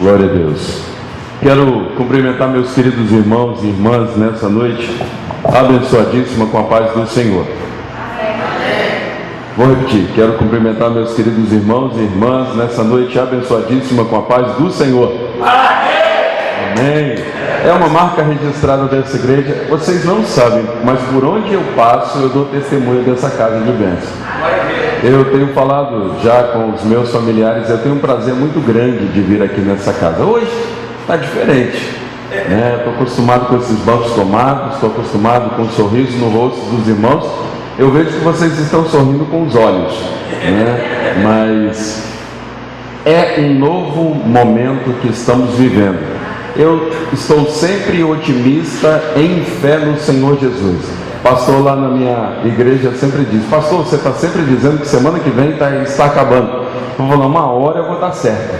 Glória a Deus. Quero cumprimentar meus queridos irmãos e irmãs nessa noite, abençoadíssima com a paz do Senhor. Vou repetir, quero cumprimentar meus queridos irmãos e irmãs nessa noite, abençoadíssima com a paz do Senhor. Amém. É uma marca registrada dessa igreja. Vocês não sabem, mas por onde eu passo, eu dou testemunho dessa casa de bênção. Eu tenho falado já com os meus familiares, eu tenho um prazer muito grande de vir aqui nessa casa. Hoje está diferente, né? Estou acostumado com esses bancos tomados, estou acostumado com um sorriso no rosto dos irmãos. Eu vejo que vocês estão sorrindo com os olhos, né? Mas é um novo momento que estamos vivendo. Eu estou sempre otimista em fé no Senhor Jesus. Pastor lá na minha igreja sempre diz: pastor, você está sempre dizendo que semana que vem está acabando. Eu vou falar, uma hora eu vou dar certo.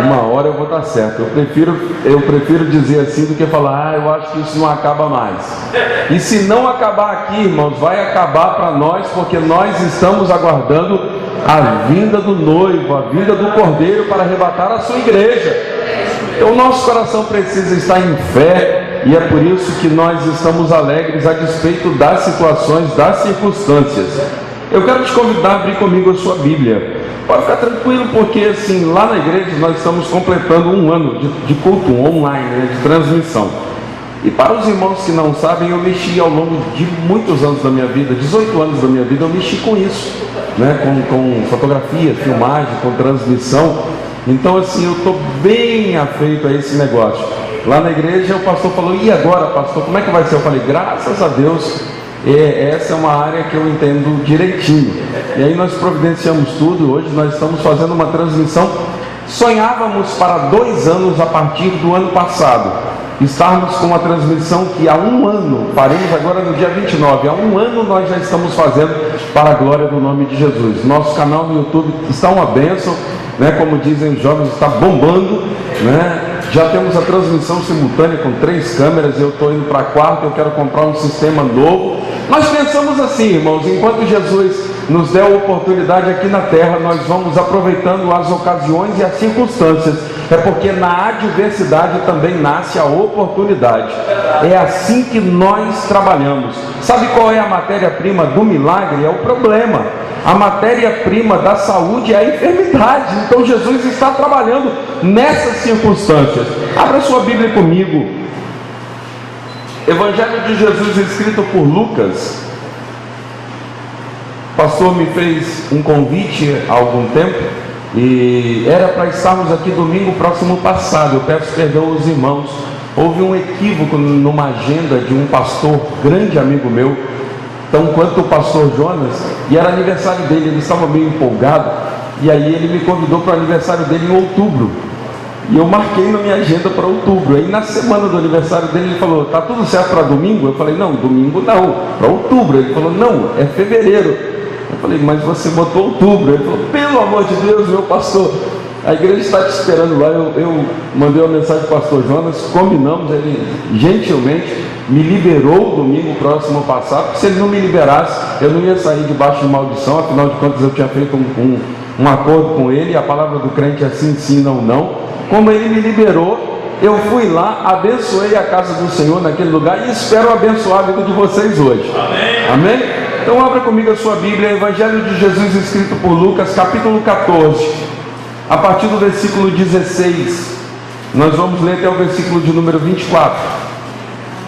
Uma hora eu vou dar certo. Eu prefiro dizer assim do que falar, eu acho que isso não acaba mais. E se não acabar aqui, irmãos, vai acabar para nós, porque nós estamos aguardando a vinda do noivo, a vinda do cordeiro para arrebatar a sua igreja. Então o nosso coração precisa estar em fé. E é por isso que nós estamos alegres a despeito das situações, das circunstâncias. Eu quero te convidar a abrir comigo a sua Bíblia. Pode ficar tranquilo, porque assim, lá na igreja nós estamos completando um ano de culto online, né, de transmissão. E para os irmãos que não sabem, eu mexi ao longo de muitos anos da minha vida, 18 anos da minha vida, eu mexi com isso, né, com fotografia, filmagem, com transmissão. Então assim, eu estou bem afeito a esse negócio. Lá na igreja o pastor falou: e agora, pastor, como é que vai ser? Eu falei: graças a Deus, essa é uma área que eu entendo direitinho. E aí nós providenciamos tudo. Hoje nós estamos fazendo uma transmissão. Sonhávamos para 2 anos, a partir do ano passado, estarmos com uma transmissão que há um ano, faremos agora no dia 29, há um ano nós já estamos fazendo para a glória do nome de Jesus. Nosso canal no YouTube está uma bênção, né? Como dizem os jovens, está bombando, né? Já temos a transmissão simultânea com 3 câmeras, eu estou indo para a 4ª, eu quero comprar um sistema novo. Nós pensamos assim, irmãos, enquanto Jesus nos der a oportunidade aqui na terra, nós vamos aproveitando as ocasiões e as circunstâncias. É porque na adversidade também nasce a oportunidade. É assim que nós trabalhamos. Sabe qual é a matéria-prima do milagre? É o problema. A matéria-prima da saúde é a enfermidade. Então Jesus está trabalhando nessas circunstâncias. Abra sua Bíblia comigo. Evangelho de Jesus escrito por Lucas. O pastor me fez um convite há algum tempo e era para estarmos aqui domingo próximo passado. Eu peço perdão aos irmãos. Houve um equívoco numa agenda de um pastor, grande amigo meu, tão quanto o pastor Jonas, e era aniversário dele. Ele estava meio empolgado, e aí ele me convidou para o aniversário dele em outubro, e eu marquei na minha agenda para outubro. Aí na semana do aniversário dele ele falou: tá tudo certo para domingo? Eu falei: não, domingo não, para outubro. Ele falou: não, é fevereiro. Eu falei: mas você botou outubro. Ele falou: pelo amor de Deus, meu pastor, a igreja está te esperando lá. Eu mandei uma mensagem para o pastor Jonas, combinamos, ele gentilmente me liberou domingo próximo passado, porque se ele não me liberasse, eu não ia sair debaixo de maldição. Afinal de contas, eu tinha feito um acordo com ele, e a palavra do crente é sim, sim, não, não. Como ele me liberou, eu fui lá, abençoei a casa do Senhor naquele lugar, e espero abençoar a vida de vocês hoje. Amém? Amém? Então abra comigo a sua Bíblia, Evangelho de Jesus escrito por Lucas, capítulo 14, a partir do versículo 16, nós vamos ler até o versículo de número 24.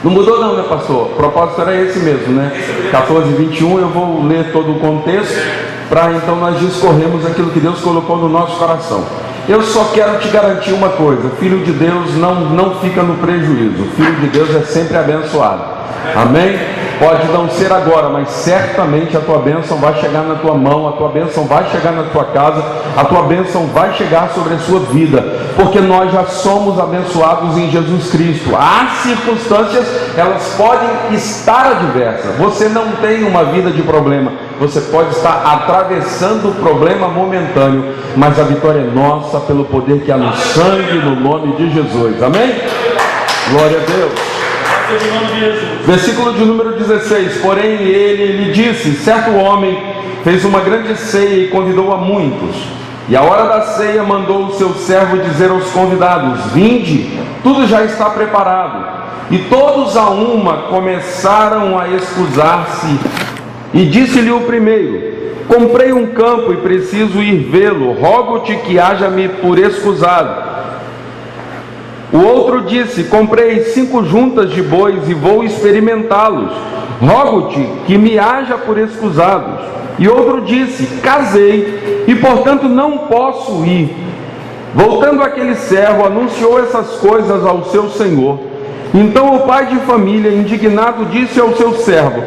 Não mudou não, né, pastor? O propósito era esse mesmo, né? 14 e 21, eu vou ler todo o contexto, para então nós discorrermos aquilo que Deus colocou no nosso coração. Eu só quero te garantir uma coisa: filho de Deus não fica no prejuízo. Filho de Deus é sempre abençoado. Amém? Pode não ser agora, mas certamente a tua bênção vai chegar na tua mão, a tua bênção vai chegar na tua casa, a tua bênção vai chegar sobre a sua vida, porque nós já somos abençoados em Jesus Cristo. As circunstâncias, elas podem estar adversas. Você não tem uma vida de problema, você pode estar atravessando o problema momentâneo, mas a vitória é nossa pelo poder que há no sangue, no nome de Jesus. Amém? Glória a Deus. Versículo de número 16. Porém ele disse: certo homem fez uma grande ceia e convidou a muitos. E à hora da ceia mandou o seu servo dizer aos convidados: vinde, tudo já está preparado. E todos a uma começaram a excusar-se. E disse-lhe o primeiro: comprei um campo e preciso ir vê-lo, rogo-te que haja-me por escusado. O outro disse: comprei 5 juntas de bois e vou experimentá-los, rogo-te que me haja por escusados. E outro disse: casei e portanto não posso ir. Voltando aquele servo, anunciou essas coisas ao seu senhor. Então o pai de família, indignado, disse ao seu servo: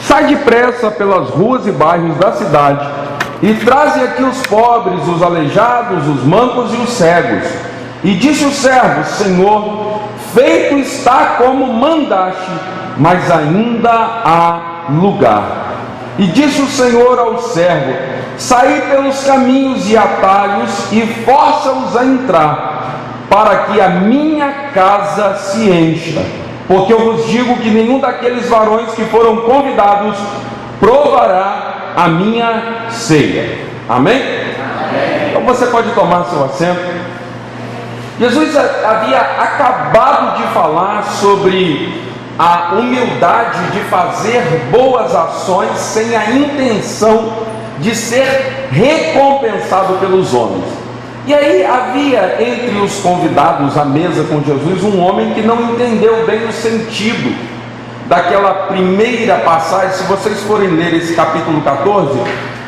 sai depressa pelas ruas e bairros da cidade e traze aqui os pobres, os aleijados, os mancos e os cegos. E disse o servo: Senhor, feito está como mandaste, mas ainda há lugar. E disse o Senhor ao servo: saí pelos caminhos e atalhos e força-os a entrar, para que a minha casa se encha. Porque eu vos digo que nenhum daqueles varões que foram convidados provará a minha ceia. Amém? Amém. Então você pode tomar seu assento. Jesus havia acabado de falar sobre a humildade de fazer boas ações sem a intenção de ser recompensado pelos homens. E aí havia entre os convidados à mesa com Jesus um homem que não entendeu bem o sentido daquela primeira passagem. Se vocês forem ler esse capítulo 14,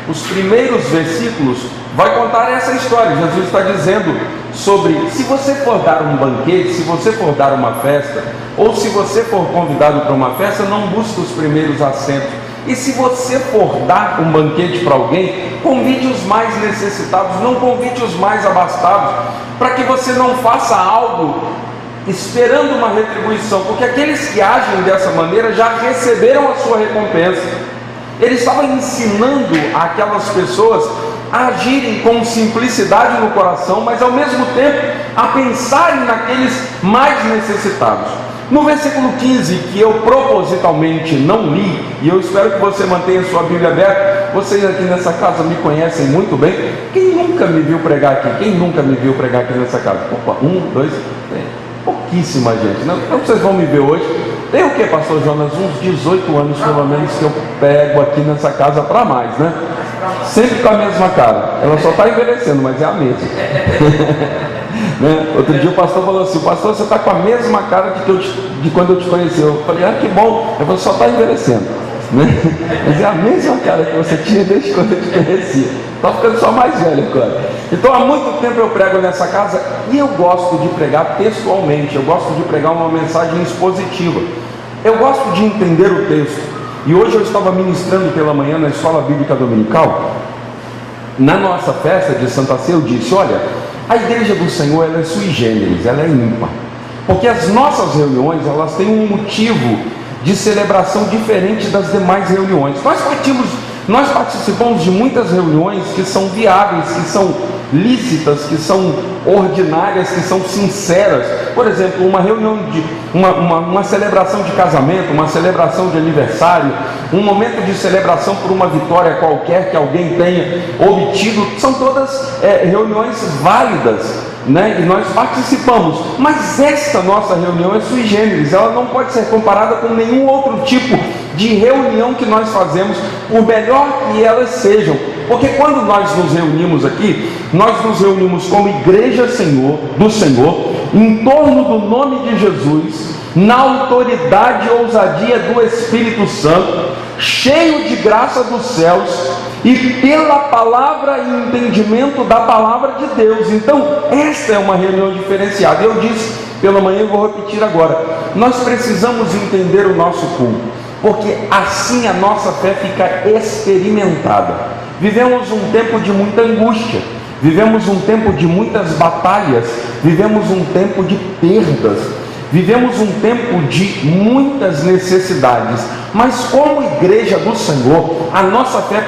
os primeiros versículos vai contar essa história. Jesus está dizendo sobre: se você for dar um banquete, se você for dar uma festa, ou se você for convidado para uma festa, não busque os primeiros assentos. E se você for dar um banquete para alguém, convide os mais necessitados, não convide os mais abastados, para que você não faça algo esperando uma retribuição, porque aqueles que agem dessa maneira já receberam a sua recompensa. Ele estava ensinando aquelas pessoas a agirem com simplicidade no coração, mas ao mesmo tempo a pensarem naqueles mais necessitados. No versículo 15, que eu propositalmente não li, e eu espero que você mantenha sua Bíblia aberta. Vocês aqui nessa casa me conhecem muito bem. Quem nunca me viu pregar aqui? Quem nunca me viu pregar aqui nessa casa? Opa, 1, 2, 3, pouquíssima gente. Não, então vocês vão me ver hoje. Tem o que, pastor Jonas? Uns 18 anos pelo menos que eu pego aqui nessa casa para mais, né? Sempre com a mesma cara. Ela só está envelhecendo, mas é a mesma. Né? Outro dia o pastor falou assim: pastor, você está com a mesma cara de quando eu te conheci. Eu falei: ah, que bom. Eu falei: só está envelhecendo, né? Mas é a mesma cara que você tinha desde quando eu te conhecia. Está ficando só mais velho agora. Então há muito tempo eu prego nessa casa e eu gosto de pregar textualmente. Eu gosto de pregar uma mensagem expositiva. Eu gosto de entender o texto. E hoje eu estava ministrando pela manhã na escola bíblica dominical. Na nossa festa de Santa Ceia eu disse: olha, a igreja do Senhor, ela é sui generis, ela é ímpar, porque as nossas reuniões, elas têm um motivo de celebração diferente das demais reuniões. Nós participamos de muitas reuniões que são viáveis, que são lícitas, que são ordinárias, que são sinceras. Por exemplo, uma reunião de uma celebração de casamento, uma celebração de aniversário, um momento de celebração por uma vitória qualquer que alguém tenha obtido, são todas reuniões válidas, né? E nós participamos. Mas esta nossa reunião é sui generis, ela não pode ser comparada com nenhum outro tipo de reunião que nós fazemos, por melhor que elas sejam. Porque quando nós nos reunimos aqui, nós nos reunimos como igreja do Senhor, em torno do nome de Jesus, na autoridade e ousadia do Espírito Santo, cheio de graça dos céus, e pela palavra e entendimento da palavra de Deus. Então, esta é uma reunião diferenciada. Eu disse pela manhã e vou repetir agora: nós precisamos entender o nosso culto, porque assim a nossa fé fica experimentada. Vivemos um tempo de muita angústia, vivemos um tempo de muitas batalhas, vivemos um tempo de perdas, vivemos um tempo de muitas necessidades. Mas como igreja do Senhor, a nossa fé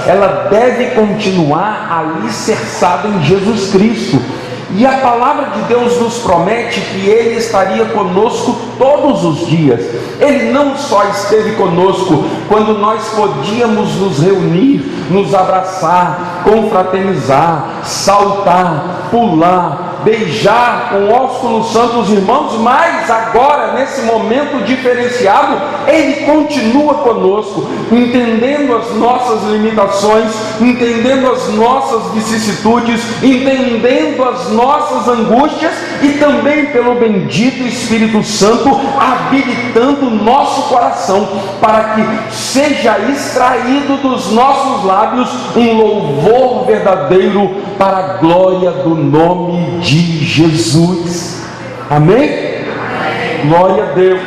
ela deve continuar alicerçada em Jesus Cristo. E a palavra de Deus nos promete que Ele estaria conosco todos os dias. Ele não só esteve conosco quando nós podíamos nos reunir, nos abraçar, confraternizar, saltar, pular, beijar com ósculo santo os irmãos, mas agora, nesse momento diferenciado, Ele continua conosco, entendendo as nossas limitações, entendendo as nossas vicissitudes, entendendo as nossas angústias e também pelo bendito Espírito Santo, habilitando o nosso coração para que seja extraído dos nossos lábios um louvor verdadeiro para a glória do nome de Jesus. Amém? Amém. Glória a Deus.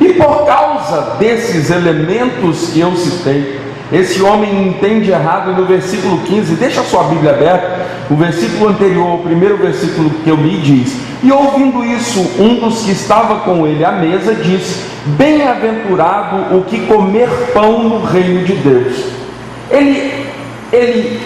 E por causa desses elementos que eu citei, esse homem entende errado no versículo 15, deixa a sua Bíblia aberta, o versículo anterior, o primeiro versículo que eu li diz: e ouvindo isso, um dos que estava com ele à mesa disse: bem-aventurado o que comer pão no reino de Deus. Ele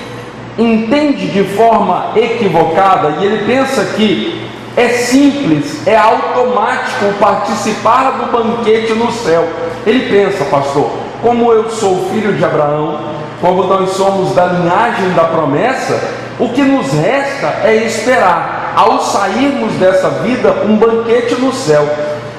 entende de forma equivocada e ele pensa que é simples, é automático participar do banquete no céu. Ele pensa: pastor, como eu sou filho de Abraão, como nós somos da linhagem da promessa, o que nos resta é esperar, ao sairmos dessa vida, um banquete no céu.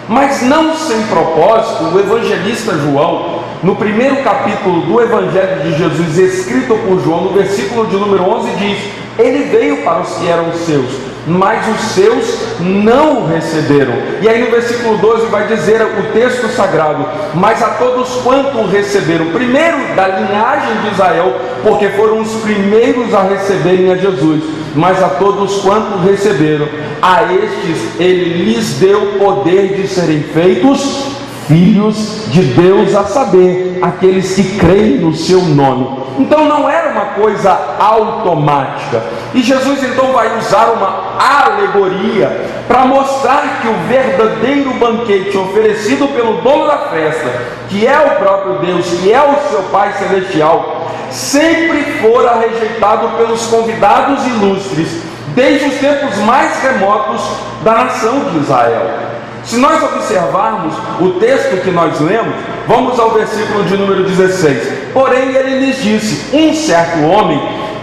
Mas não sem propósito, o evangelista João, no primeiro capítulo do Evangelho de Jesus, escrito por João, no versículo de número 11, diz: ele veio para os que eram seus, mas os seus não o receberam. E aí no versículo 12 vai dizer o texto sagrado: mas a todos quanto o receberam, primeiro da linhagem de Israel, porque foram os primeiros a receberem a Jesus, mas a todos quanto receberam, a estes ele lhes deu poder de serem feitos filhos de Deus, a saber, aqueles que creem no seu nome. Então não era uma coisa automática. E Jesus então vai usar uma alegoria para mostrar que o verdadeiro banquete oferecido pelo dono da festa, que é o próprio Deus, que é o seu Pai Celestial, sempre fora rejeitado pelos convidados ilustres, desde os tempos mais remotos da nação de Israel. Se nós observarmos o texto que nós lemos, vamos ao versículo de número 16. Porém ele lhes disse: um certo homem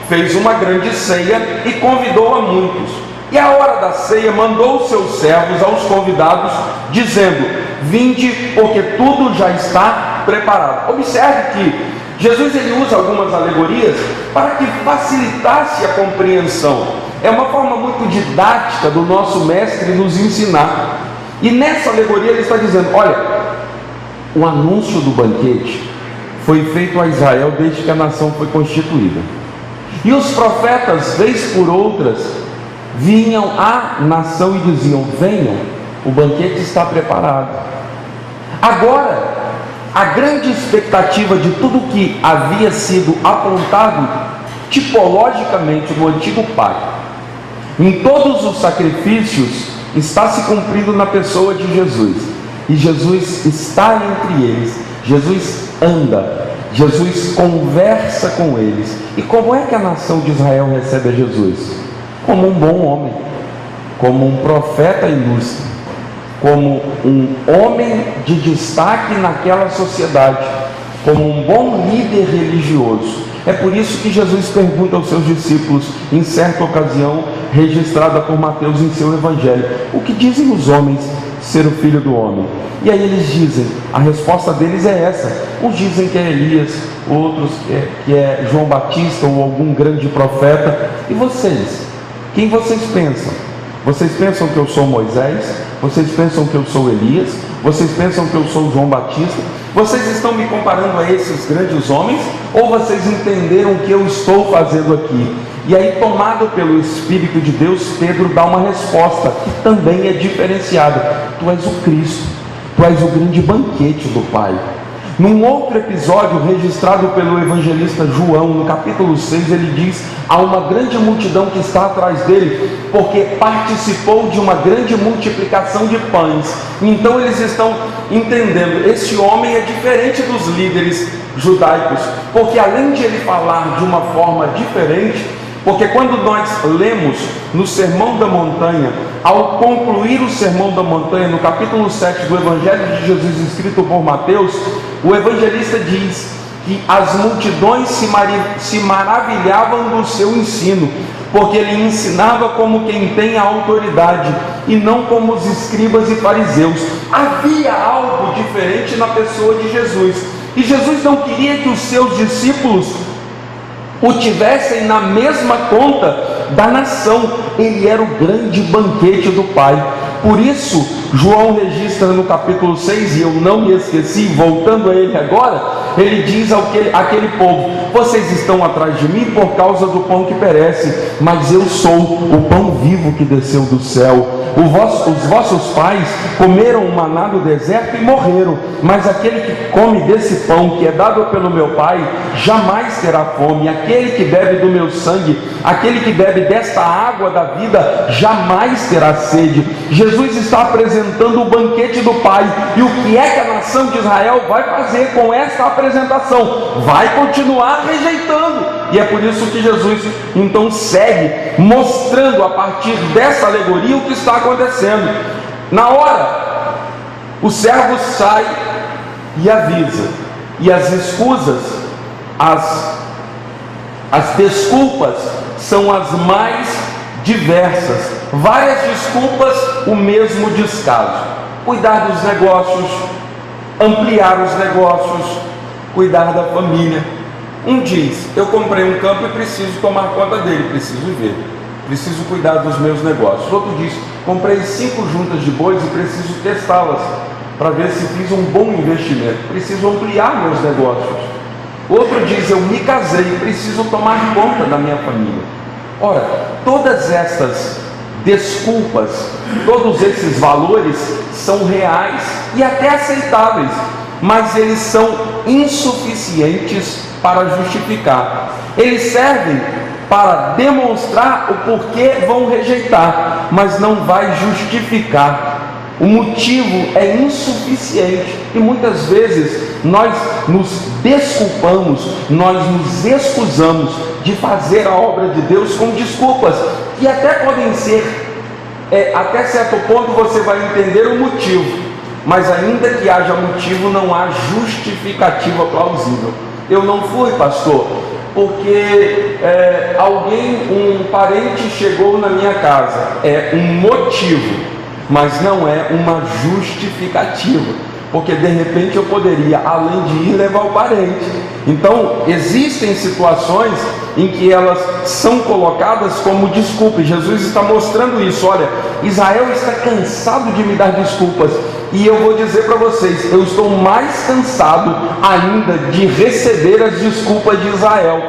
fez uma grande ceia e convidou a muitos. E à hora da ceia mandou seus servos aos convidados, dizendo: vinde, porque tudo já está preparado. Observe que Jesus ele usa algumas alegorias para que facilitasse a compreensão. É uma forma muito didática do nosso mestre nos ensinar. E nessa alegoria ele está dizendo: olha, o anúncio do banquete foi feito a Israel desde que a nação foi constituída. E os profetas, vez por outras, vinham à nação e diziam: venham, o banquete está preparado. Agora, a grande expectativa de tudo que havia sido apontado tipologicamente no antigo pacto, em todos os sacrifícios, está se cumprindo na pessoa de Jesus. E Jesus está entre eles, Jesus anda, Jesus conversa com eles. E como é que a nação de Israel recebe a Jesus? Como um bom homem, como um profeta ilustre, como um homem de destaque naquela sociedade, como um bom líder religioso. É por isso que Jesus pergunta aos seus discípulos, em certa ocasião, registrada por Mateus em seu Evangelho: o que dizem os homens ser o Filho do Homem? E aí eles dizem, a resposta deles é essa: uns dizem que é Elias, outros que é João Batista ou algum grande profeta. E vocês? Quem vocês pensam? Vocês pensam que eu sou Moisés? Vocês pensam que eu sou Elias? Vocês pensam que eu sou João Batista? Vocês estão me comparando a esses grandes homens? Ou vocês entenderam o que eu estou fazendo aqui? E aí, tomado pelo Espírito de Deus, Pedro dá uma resposta que também é diferenciada: tu és o Cristo, tu és o grande banquete do Pai. Num outro episódio registrado pelo evangelista João, no capítulo 6, ele diz: há uma grande multidão que está atrás dele, porque participou de uma grande multiplicação de pães. Então eles estão entendendo, esse homem é diferente dos líderes judaicos, porque além de ele falar de uma forma diferente, Porque quando nós lemos no Sermão da Montanha, ao concluir o Sermão da Montanha, no capítulo 7 do Evangelho de Jesus, escrito por Mateus, o evangelista diz que as multidões se maravilhavam do seu ensino, porque ele ensinava como quem tem a autoridade, e não como os escribas e fariseus. Havia algo diferente na pessoa de Jesus, e Jesus não queria que os seus discípulos o tivessem na mesma conta da nação. Ele era o grande banquete do Pai. Por isso, João registra no capítulo 6, e eu não me esqueci, voltando a ele agora, ele diz àquele povo: vocês estão atrás de mim por causa do pão que perece, mas eu sou o pão vivo que desceu do céu. Os vossos pais comeram o maná do deserto e morreram, mas aquele que come desse pão que é dado pelo meu Pai, jamais terá fome. Aquele que bebe do meu sangue, aquele que bebe desta água da vida, jamais terá sede. Jesus está apresentando o banquete do Pai, e o que é que a nação de Israel vai fazer com esta apresentação? Vai continuar rejeitando, e é por isso que Jesus então segue mostrando a partir dessa alegoria o que está acontecendo. Na hora, o servo sai e avisa, e as escusas, as desculpas são as mais diversas. Várias desculpas, o mesmo descaso: cuidar dos negócios, ampliar os negócios, cuidar da família. Um diz: eu comprei um campo e preciso tomar conta dele, preciso ver, preciso cuidar dos meus negócios. Outro diz: comprei 5 juntas de bois e preciso testá-las para ver se fiz um bom investimento, preciso ampliar meus negócios. Outro diz: eu me casei e preciso tomar conta da minha família. Ora, todas estas desculpas, todos esses valores são reais e até aceitáveis, mas eles são insuficientes para justificar. Eles servem para demonstrar o porquê vão rejeitar, mas não vai justificar. O motivo é insuficiente, e muitas vezes nós nos desculpamos, nós nos excusamos de fazer a obra de Deus com desculpas, que até podem ser, até certo ponto você vai entender o motivo, mas ainda que haja motivo, não há justificativa plausível. Eu não fui, pastor, porque um parente chegou na minha casa. É um motivo, mas não é uma justificativa, porque de repente eu poderia, além de ir, levar o parente. Então existem situações em que elas são colocadas como desculpa, e Jesus está mostrando isso. Olha, Israel está cansado de me dar desculpas, e eu vou dizer para vocês, eu estou mais cansado ainda de receber as desculpas de Israel.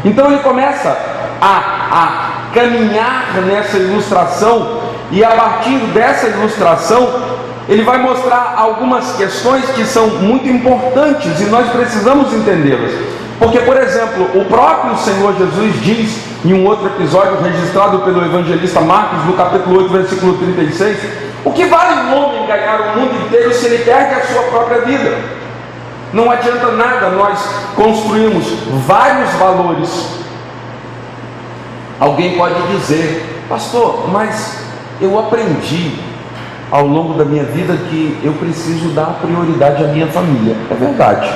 Então ele começa a caminhar nessa ilustração, e a partir dessa ilustração ele vai mostrar algumas questões que são muito importantes e nós precisamos entendê-las. Porque, por exemplo, o próprio Senhor Jesus diz em um outro episódio registrado pelo evangelista Marcos, no capítulo 8, versículo 36, o que vale um homem ganhar o mundo inteiro se ele perde a sua própria vida? Não adianta nada nós construirmos vários valores. Alguém pode dizer: pastor, mas eu aprendi ao longo da minha vida que eu preciso dar prioridade à minha família. É verdade,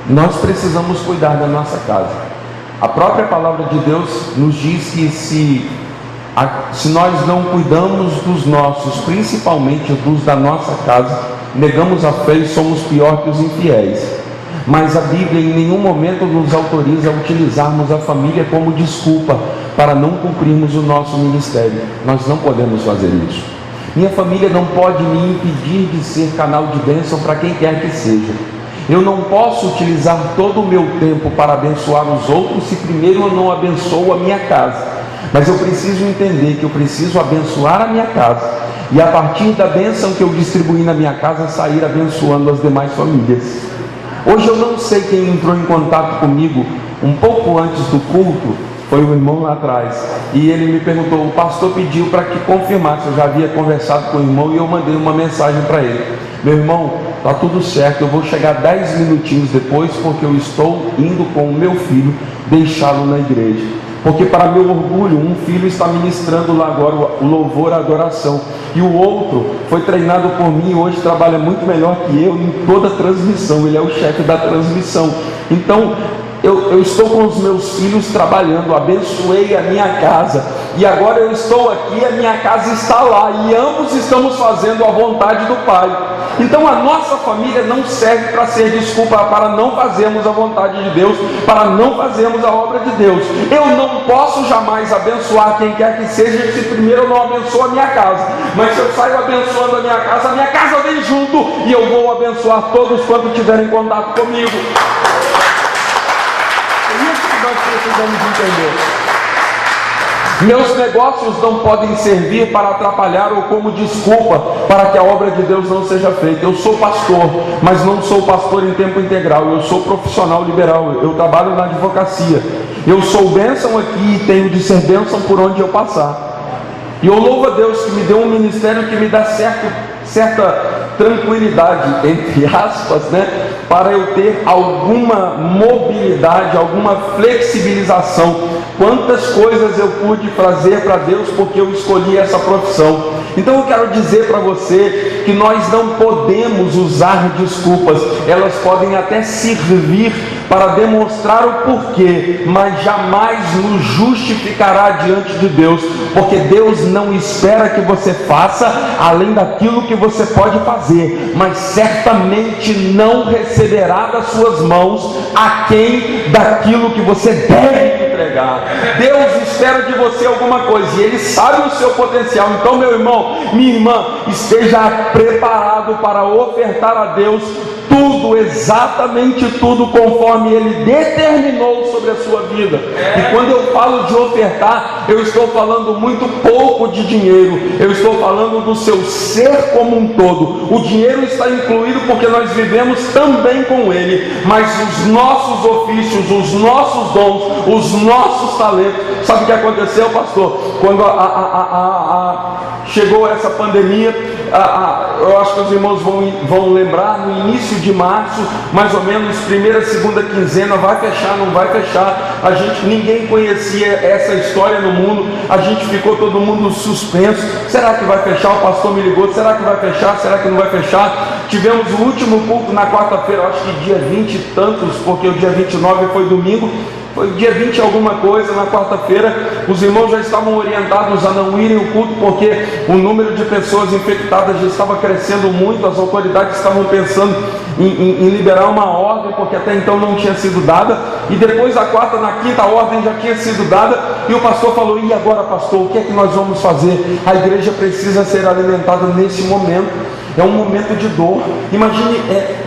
nós precisamos cuidar da nossa casa. A própria palavra de Deus nos diz que se nós não cuidamos dos nossos, principalmente dos da nossa casa, negamos a fé e somos pior que os infiéis. Mas a Bíblia em nenhum momento nos autoriza a utilizarmos a família como desculpa para não cumprirmos o nosso ministério. Nós não podemos fazer isso. Minha família não pode me impedir de ser canal de bênção para quem quer que seja. Eu não posso utilizar todo o meu tempo para abençoar os outros se primeiro eu não abençoo a minha casa. Mas eu preciso entender que eu preciso abençoar a minha casa, e a partir da bênção que eu distribuir na minha casa, sair abençoando as demais famílias. Hoje eu não sei quem entrou em contato comigo um pouco antes do culto, foi o irmão lá atrás, e ele me perguntou, o pastor pediu para que confirmasse. Eu já havia conversado com o irmão e eu mandei uma mensagem para ele: meu irmão, está tudo certo, eu vou chegar 10 minutinhos depois, porque eu estou indo com o meu filho deixá-lo na igreja. porque para meu orgulho, um filho está ministrando lá agora o louvor, a adoração, e o outro foi treinado por mim e hoje trabalha muito melhor que eu em toda a transmissão, ele é o chefe da transmissão. Então eu estou com os meus filhos trabalhando, abençoei a minha casa, e agora eu estou aqui, a minha casa está lá, e ambos estamos fazendo a vontade do Pai. Então a nossa família não serve para ser desculpa para não fazermos a vontade de Deus, para não fazermos a obra de Deus. Eu não posso jamais abençoar quem quer que seja se primeiro eu não abençoo a minha casa, mas se eu saio abençoando a minha casa vem junto, e eu vou abençoar todos quanto tiverem contato comigo. Nós precisamos entender. Meus negócios não podem servir para atrapalhar ou como desculpa para que a obra de Deus não seja feita. Eu sou pastor, mas não sou pastor em tempo integral. Eu sou profissional liberal, eu trabalho na advocacia. Eu sou bênção aqui e tenho de ser bênção por onde eu passar. E eu louvo a Deus que me deu um ministério que me dá certa tranquilidade, entre aspas, para eu ter alguma mobilidade, alguma flexibilização. Quantas coisas eu pude fazer para Deus porque eu escolhi essa profissão. Então eu quero dizer para você que nós não podemos usar desculpas. Elas podem até servir para demonstrar o porquê, mas jamais nos justificará diante de Deus, porque Deus não espera que você faça além daquilo que você pode fazer, mas certamente não receberá das suas mãos aquém daquilo que você deve entregar. Deus espera de você alguma coisa e Ele sabe o seu potencial. Então, meu irmão, minha irmã, esteja preparado para ofertar a Deus tudo, exatamente tudo, conforme Ele determinou sobre a sua vida. E quando eu falo de ofertar, eu estou falando muito pouco de dinheiro, eu estou falando do seu ser como um todo. O dinheiro está incluído porque nós vivemos também com Ele, mas os nossos ofícios, os nossos dons, os nossos talentos. Sabe o que aconteceu, pastor? Quando chegou essa pandemia, eu acho que os irmãos vão lembrar, no início de março, mais ou menos, primeira, segunda quinzena, vai fechar, não vai fechar, ninguém conhecia essa história no mundo, a gente ficou todo mundo suspenso, será que vai fechar? O pastor me ligou, será que vai fechar? Será que não vai fechar? Tivemos o último culto na quarta-feira, acho que dia 20 e tantos, porque o dia 29 foi domingo, foi dia 20 alguma coisa, na quarta-feira, os irmãos já estavam orientados a não irem ao culto, porque o número de pessoas infectadas já estava crescendo muito, as autoridades estavam pensando em liberar uma ordem, porque até então não tinha sido dada, e depois a quarta, na quinta, a ordem já tinha sido dada, e o pastor falou, e agora, pastor, o que é que nós vamos fazer? A igreja precisa ser alimentada nesse momento. É um momento de dor. Imagine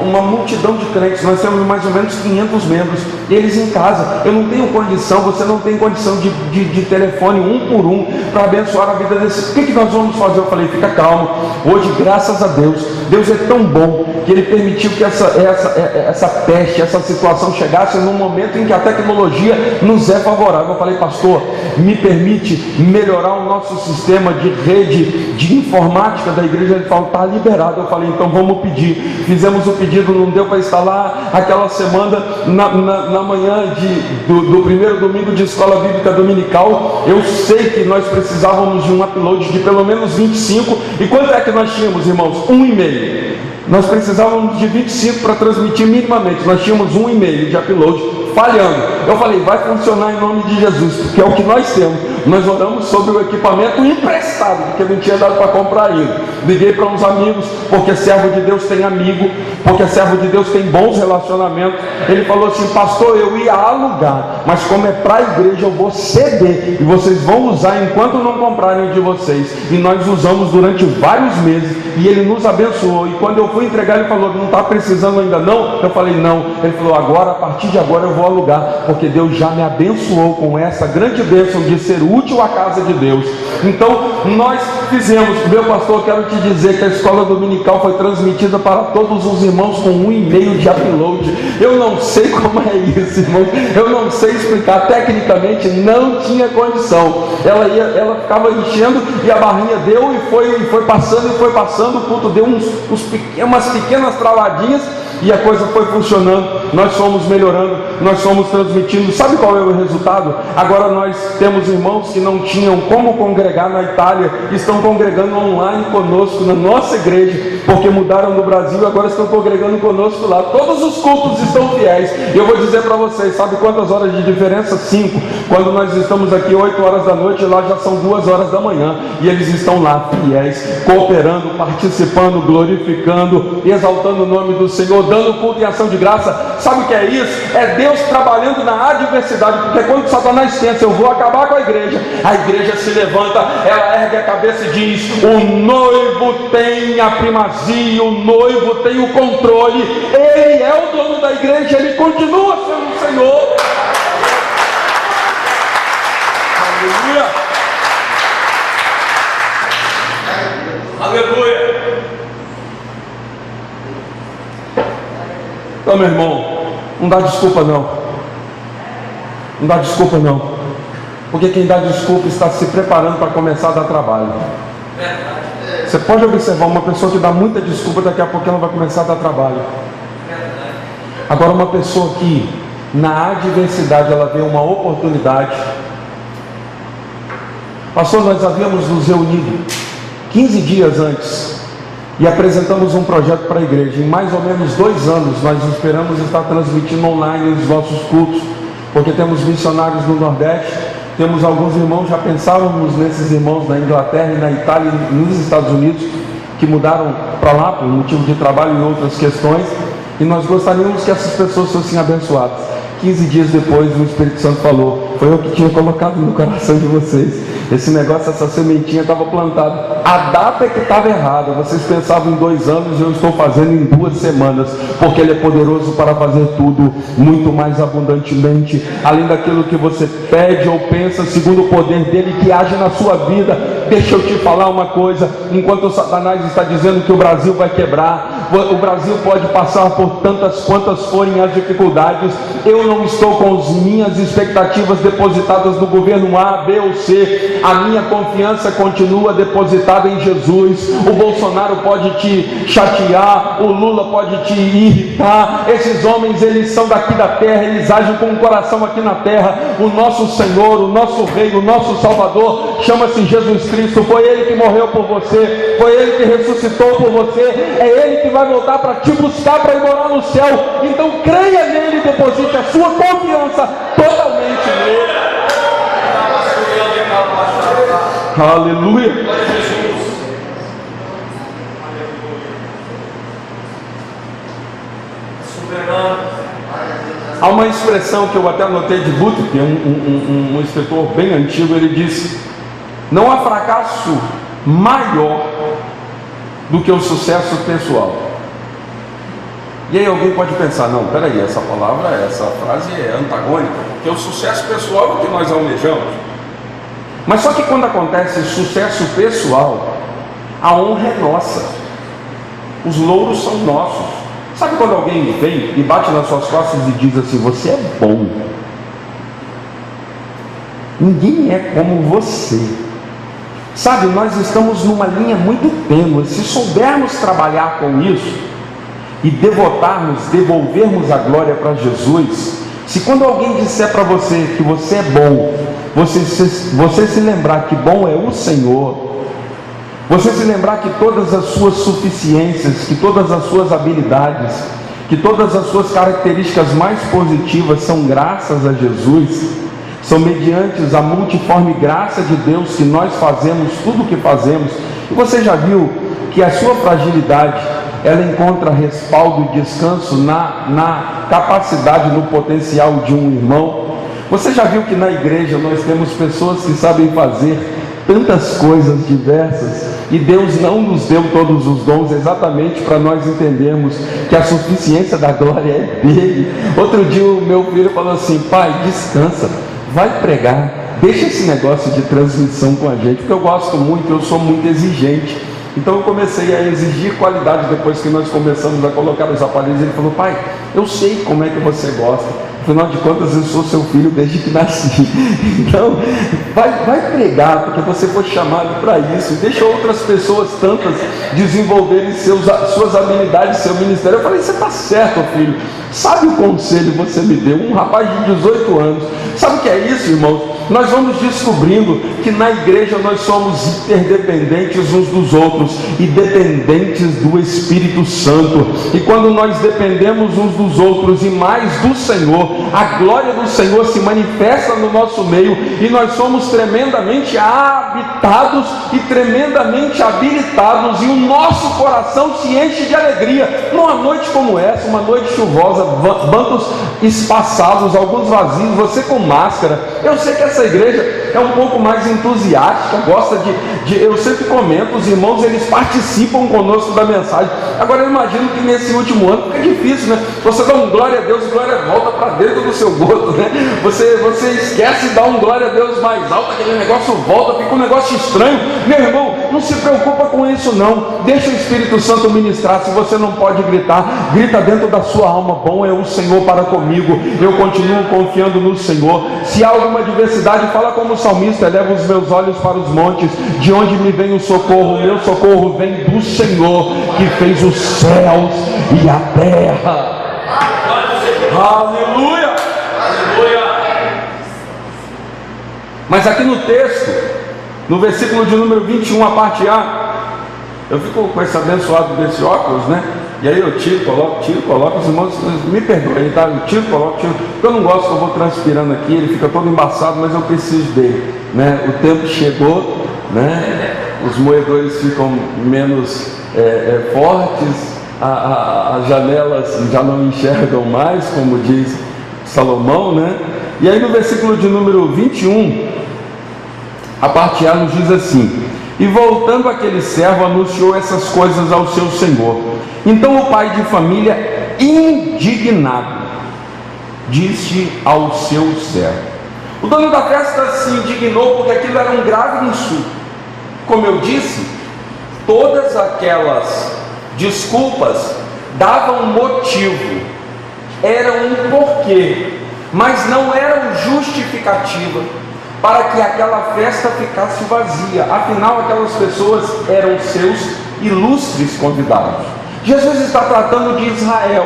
uma multidão de crentes. Nós temos mais ou menos 500 membros. Eles em casa. Eu não tenho condição, você não tem condição de telefone um por um para abençoar a vida desses. O que nós vamos fazer? Eu falei, fica calmo. Hoje, graças a Deus, Deus é tão bom que Ele permitiu que essa peste, essa situação chegasse num momento em que a tecnologia nos é favorável. Eu falei, pastor, me permite melhorar o nosso sistema de rede de informática da igreja. Ele falou, está liberado. Eu falei, então vamos pedir. Fizemos o pedido, não deu para instalar aquela semana, na manhã do primeiro domingo de escola bíblica dominical. Eu sei que nós precisávamos de um upload de pelo menos 25. E quanto é que nós tínhamos, irmãos? 1,5. Nós precisávamos de 25 para transmitir minimamente. Nós tínhamos 1,5 de upload falhando. Eu falei, vai funcionar em nome de Jesus, porque é o que nós temos. Nós oramos sobre o equipamento emprestado, porque não tinha dado para comprar ainda. Liguei para uns amigos, porque servo de Deus tem amigo, porque servo de Deus tem bons relacionamentos. Ele falou assim, pastor, eu ia alugar, mas como é para a igreja, eu vou ceder, e vocês vão usar enquanto não comprarem o de vocês. E nós usamos durante vários meses, e ele nos abençoou. E quando eu fui entregar, ele falou, não está precisando ainda não? Eu falei, não. Ele falou, agora, a partir de agora eu vou alugar, porque Deus já me abençoou com essa grande bênção de ser útil à casa de Deus. Então nós fizemos, meu pastor, eu quero te dizer que a escola dominical foi transmitida para todos os irmãos com 1,5 de upload. Eu não sei como é isso, irmãos, eu não sei explicar, tecnicamente não tinha condição. Ela ficava enchendo e a barrinha deu e foi passando, o culto deu umas pequenas travadinhas. e a coisa foi funcionando, nós fomos melhorando, nós fomos transmitindo. Sabe qual é o resultado? Agora nós temos irmãos que não tinham como congregar na Itália, estão congregando online conosco na nossa igreja, porque mudaram do Brasil e agora estão congregando conosco lá. Todos os cultos estão fiéis. E eu vou dizer para vocês, sabe quantas horas de diferença? 5. Quando nós estamos aqui 8 horas da noite, lá já são 2 horas da manhã, e eles estão lá fiéis, cooperando, participando, glorificando, exaltando o nome do Senhor, dando culto em ação de graça. Sabe o que é isso? É Deus trabalhando na adversidade, porque quando Satanás pensa, eu vou acabar com a igreja se levanta, ela ergue a cabeça e diz: o noivo tem a primazia, o noivo tem o controle, ele é o dono da igreja, ele continua sendo o Senhor. Aleluia! Aleluia! Então, meu irmão, não dá desculpa não. Não dá desculpa não. Porque quem dá desculpa está se preparando para começar a dar trabalho. Você pode observar uma pessoa que dá muita desculpa, daqui a pouco ela vai começar a dar trabalho. Agora, uma pessoa que na adversidade ela vê uma oportunidade. Pastor, nós havíamos nos reunido 15 dias antes e apresentamos um projeto para a igreja. Em mais ou menos 2 anos nós esperamos estar transmitindo online os nossos cultos, porque temos missionários no Nordeste, temos alguns irmãos, já pensávamos nesses irmãos na Inglaterra e na Itália e nos Estados Unidos, que mudaram para lá por motivo de trabalho e outras questões, e nós gostaríamos que essas pessoas fossem abençoadas. 15 dias depois o Espírito Santo falou: foi eu que tinha colocado no coração de vocês. Esse negócio, essa sementinha estava plantada. A data é que estava errada. Vocês pensavam em 2 anos, eu estou fazendo em 2 semanas, porque Ele é poderoso para fazer tudo muito mais abundantemente, além daquilo que você pede ou pensa, segundo o poder dele que age na sua vida. Deixa eu te falar uma coisa: enquanto Satanás está dizendo que o Brasil vai quebrar, o Brasil pode passar por tantas quantas forem as dificuldades, eu não estou com as minhas expectativas depositadas no governo A, B ou C. A minha confiança continua depositada em Jesus. O Bolsonaro pode te chatear, o Lula pode te irritar. Esses homens, eles são daqui da terra, eles agem com o coração aqui na terra. O nosso Senhor, o nosso Rei, o nosso Salvador chama-se Jesus Cristo. Foi Ele que morreu por você, foi Ele que ressuscitou por você, é Ele que vai voltar para te buscar, para ir morar no céu. Então creia nele e deposite a sua confiança totalmente nele. Aleluia. Há uma expressão que eu até anotei de Luther, que é um escritor bem antigo. Ele disse: não há fracasso maior do que o sucesso pessoal. E aí alguém pode pensar: não, peraí, essa frase é antagônica, porque o sucesso pessoal é o que nós almejamos. Mas só que quando acontece sucesso pessoal, a honra é nossa, os louros são nossos. Sabe quando alguém vem e bate nas suas costas e diz assim: você é bom, ninguém é como você. Sabe, nós estamos numa linha muito tênue. Se soubermos trabalhar com isso e devolvermos a glória para Jesus, se quando alguém disser para você que você é bom, você se lembrar que bom é o Senhor, você se lembrar que todas as suas suficiências, que todas as suas habilidades, que todas as suas características mais positivas são graças a Jesus, são mediante a multiforme graça de Deus que nós fazemos tudo o que fazemos. E você já viu que a sua fragilidade, ela encontra respaldo e descanso na capacidade, no potencial de um irmão? Você já viu que na igreja nós temos pessoas que sabem fazer tantas coisas diversas, e Deus não nos deu todos os dons exatamente para nós entendermos que a suficiência da glória é dele. Outro dia o meu filho falou assim: pai, descansa, vai pregar, deixa esse negócio de transmissão com a gente, porque eu gosto muito, eu sou muito exigente. Então eu comecei a exigir qualidade depois que nós começamos a colocar os aparelhos. Ele falou: pai, eu sei como é que você gosta, Afinal de contas, eu sou seu filho desde que nasci. Então, vai pregar, porque você foi chamado para isso. Deixa outras pessoas tantas desenvolverem suas habilidades, seu ministério. Eu falei, você está certo, filho. Sabe o conselho que você me deu? Um rapaz de 18 anos. Sabe o que é isso, irmãos? Nós vamos descobrindo que na igreja nós somos interdependentes uns dos outros e dependentes do Espírito Santo. E quando nós dependemos uns dos outros e mais do Senhor, a glória do Senhor se manifesta no nosso meio e nós somos tremendamente habitados e tremendamente habilitados, e o nosso coração se enche de alegria. Numa noite como essa, uma noite chuvosa, bancos espaçados, alguns vazios, você com máscara. Eu sei que essa igreja é um pouco mais entusiástica, gosta eu sempre comento, os irmãos, eles participam conosco da mensagem. Agora eu imagino que nesse último ano fica difícil, né? Você dá um glória a Deus, glória volta para dentro do seu gosto, né? Você esquece de dar um glória a Deus mais alto, aquele negócio volta, fica um negócio estranho. Meu irmão, não se preocupa com isso não, deixa o Espírito Santo ministrar. Se você não pode gritar, grita dentro da sua alma: bom é o Senhor para comigo, eu continuo confiando no Senhor. Se há alguma adversidade, fala como o salmista: eleva os meus olhos para os montes, de onde me vem o socorro? O meu socorro vem do Senhor, que fez os céus e a terra. Aleluia! Aleluia! Mas aqui no texto, no versículo de número 21, a parte A, eu fico com esse abençoado desse óculos, né? E aí eu tiro, coloco, os irmãos me perdoem, tá? Eu tiro, coloco, porque eu não gosto que eu vou transpirando aqui, ele fica todo embaçado, mas eu preciso dele, né? O tempo chegou, né? Os moedores ficam menos fortes, as janelas já não enxergam mais, como diz Salomão, né? E aí no versículo de número 21, a parte A nos diz assim: e voltando aquele servo, anunciou essas coisas ao seu senhor. Então o pai de família, indignado, disse ao seu servo. O dono da festa se indignou porque aquilo era um grave insulto. Como eu disse, todas aquelas desculpas davam motivo, eram um porquê, mas não eram justificativa para que aquela festa ficasse vazia. Afinal, aquelas pessoas eram seus ilustres convidados. Jesus está tratando de Israel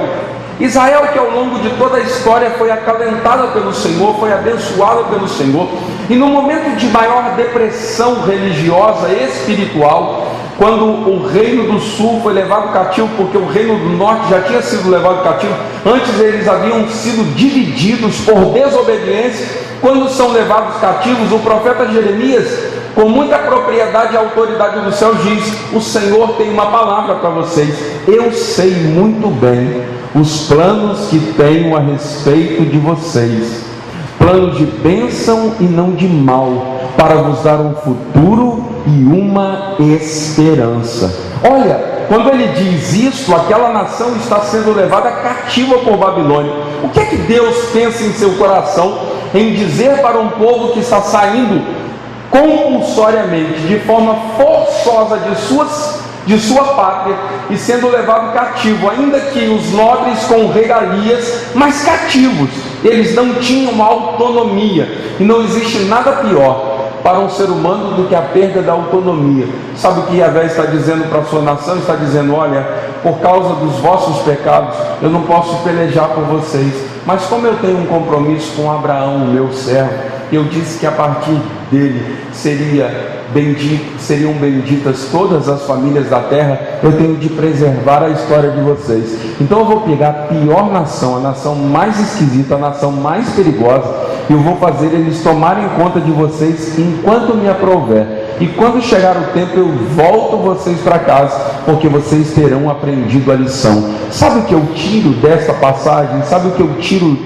que ao longo de toda a história foi acalentada pelo Senhor, foi abençoada pelo Senhor, e no momento de maior depressão religiosa e espiritual, quando o reino do sul foi levado cativo, porque o reino do norte já tinha sido levado cativo, antes eles haviam sido divididos por desobediência. Quando são levados cativos, o profeta Jeremias, com muita propriedade e autoridade do céu, diz: o Senhor tem uma palavra para vocês. Eu sei muito bem os planos que tenho a respeito de vocês, planos de bênção e não de mal, para vos dar um futuro e uma esperança. Olha, quando ele diz isso, aquela nação está sendo levada cativa por Babilônia. O que é que Deus pensa em seu coração em dizer para um povo que está saindo compulsoriamente, de forma forçosa de sua pátria, e sendo levado cativo, ainda que os nobres com regalias, mas cativos? Eles não tinham autonomia, e não existe nada pior para um ser humano do que a perda da autonomia. Sabe o que Yahvé está dizendo para a sua nação? Está dizendo: olha, por causa dos vossos pecados, eu não posso pelejar por vocês, mas como eu tenho um compromisso com Abraão, meu servo, eu disse que a partir dele seriam benditas todas as famílias da terra, eu tenho de preservar a história de vocês. Então eu vou pegar a pior nação, a nação mais esquisita, a nação mais perigosa, e eu vou fazer eles tomarem conta de vocês enquanto me aprouver. E quando chegar o tempo, eu volto vocês para casa, porque vocês terão aprendido a lição. Sabe o que eu tiro dessa passagem? Sabe o que eu tiro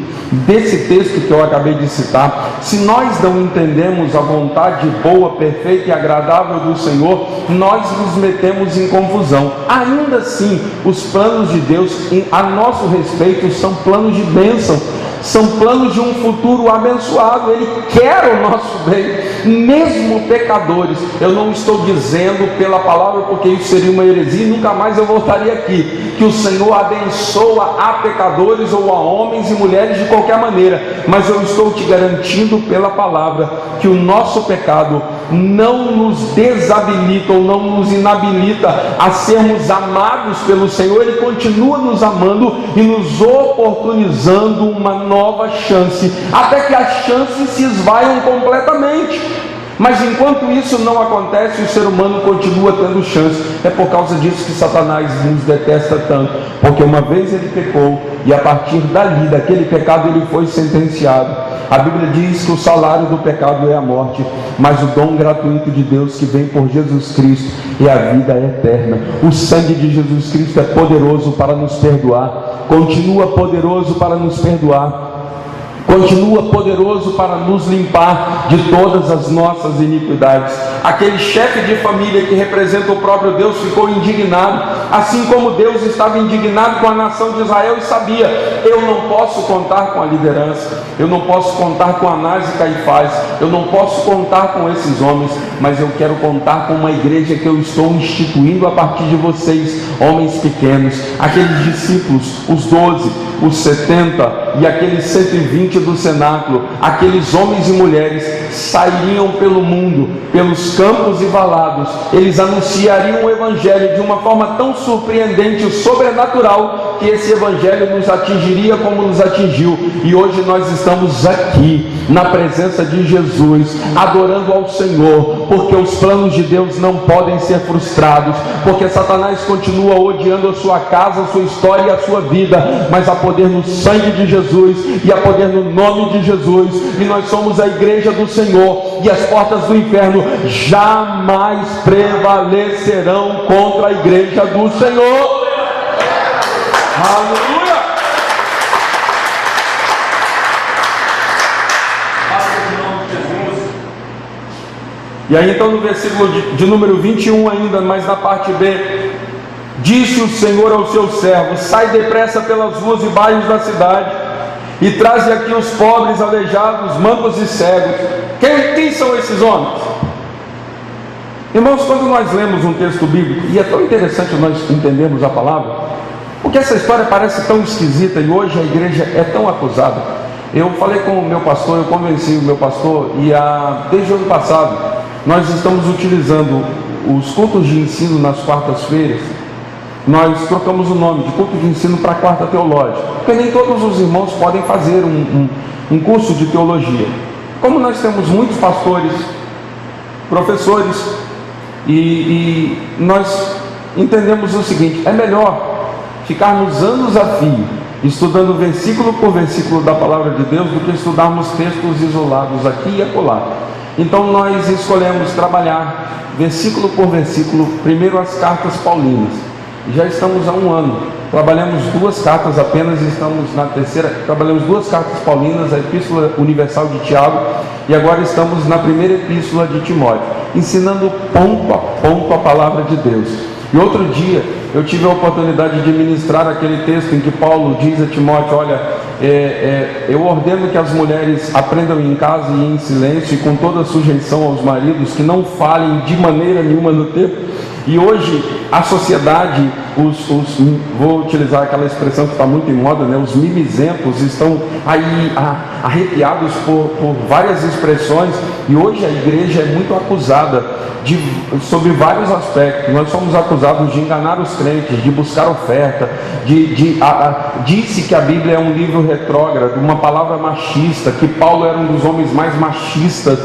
desse texto que eu acabei de citar? Se nós não entendemos a vontade boa, perfeita e agradável do Senhor, nós nos metemos em confusão. Ainda assim, os planos de Deus a nosso respeito são planos de bênção. são planos de um futuro abençoado. Ele quer o nosso bem, mesmo pecadores. Eu não estou dizendo pela palavra, porque isso seria uma heresia e nunca mais eu voltaria aqui, que o Senhor abençoa a pecadores ou a homens e mulheres de qualquer maneira, mas eu estou te garantindo pela palavra que o nosso pecado não nos desabilita ou não nos inabilita a sermos amados pelo Senhor. Ele continua nos amando e nos oportunizando uma nova chance, até que as chances se esvaiam completamente. Mas enquanto isso não acontece, o ser humano continua tendo chance. É por causa disso que Satanás nos detesta tanto, porque uma vez ele pecou, e a partir dali, daquele pecado, ele foi sentenciado. A Bíblia diz que o salário do pecado é a morte, mas o dom gratuito de Deus que vem por Jesus Cristo é a vida eterna. O sangue de Jesus Cristo é poderoso para nos perdoar, continua poderoso para nos perdoar, continua poderoso para nos limpar de todas as nossas iniquidades. Aquele chefe de família que representa o próprio Deus ficou indignado, assim como Deus estava indignado com a nação de Israel e sabia: eu não posso contar com a liderança, eu não posso contar com Anás e Caifás, eu não posso contar com esses homens, mas eu quero contar com uma igreja que eu estou instituindo a partir de vocês, homens pequenos, aqueles discípulos, os 12, os 70 e aqueles 120 do cenáculo. Aqueles homens e mulheres sairiam pelo mundo, pelos campos e valados, eles anunciariam o evangelho de uma forma tão surpreendente e sobrenatural, que esse evangelho nos atingiria como nos atingiu. E hoje nós estamos aqui na presença de Jesus, adorando ao Senhor, porque os planos de Deus não podem ser frustrados, porque Satanás continua odiando a sua casa, a sua história e a sua vida, mas há poder no sangue de Jesus e há poder no nome de Jesus, e nós somos a igreja do Senhor, e as portas do inferno jamais prevalecerão contra a igreja do Senhor. Aleluia! E aí então no versículo de número 21 ainda, mas na parte B, disse o Senhor aos seus servos: sai depressa pelas ruas e bairros da cidade, e traze aqui os pobres, aleijados, mancos e cegos. Quem são esses homens? Irmãos, quando nós lemos um texto bíblico, e é tão interessante nós entendermos a palavra, porque essa história parece tão esquisita e hoje a igreja é tão acusada. Eu falei com o meu pastor, eu convenci o meu pastor, e desde o ano passado nós estamos utilizando os cultos de ensino nas quartas-feiras. Nós trocamos o nome de culto de ensino para quarta teológica, porque nem todos os irmãos podem fazer um curso de teologia. Como nós temos muitos pastores, professores, e nós entendemos o seguinte: é melhor ficarmos anos a fio estudando versículo por versículo da palavra de Deus do que estudarmos textos isolados aqui e acolá. Então nós escolhemos trabalhar versículo por versículo, primeiro as cartas paulinas. Já estamos há um ano, trabalhamos 2 cartas apenas, estamos na terceira. Trabalhamos 2 cartas paulinas, a Epístola Universal de Tiago, e agora estamos na primeira Epístola de Timóteo, ensinando ponto a ponto a palavra de Deus. E outro dia eu tive a oportunidade de ministrar aquele texto em que Paulo diz a Timóteo: olha, eu ordeno que as mulheres aprendam em casa e em silêncio e com toda sujeição aos maridos, que não falem de maneira nenhuma no tempo. E hoje a sociedade, vou utilizar aquela expressão que está muito em moda, né? Os mimizentos estão aí arrepiados por várias expressões, e hoje a igreja é muito acusada sobre vários aspectos. Nós somos acusados de enganar os crentes, de buscar oferta, disse que a Bíblia é um livro retrógrado, uma palavra machista, que Paulo era um dos homens mais machistas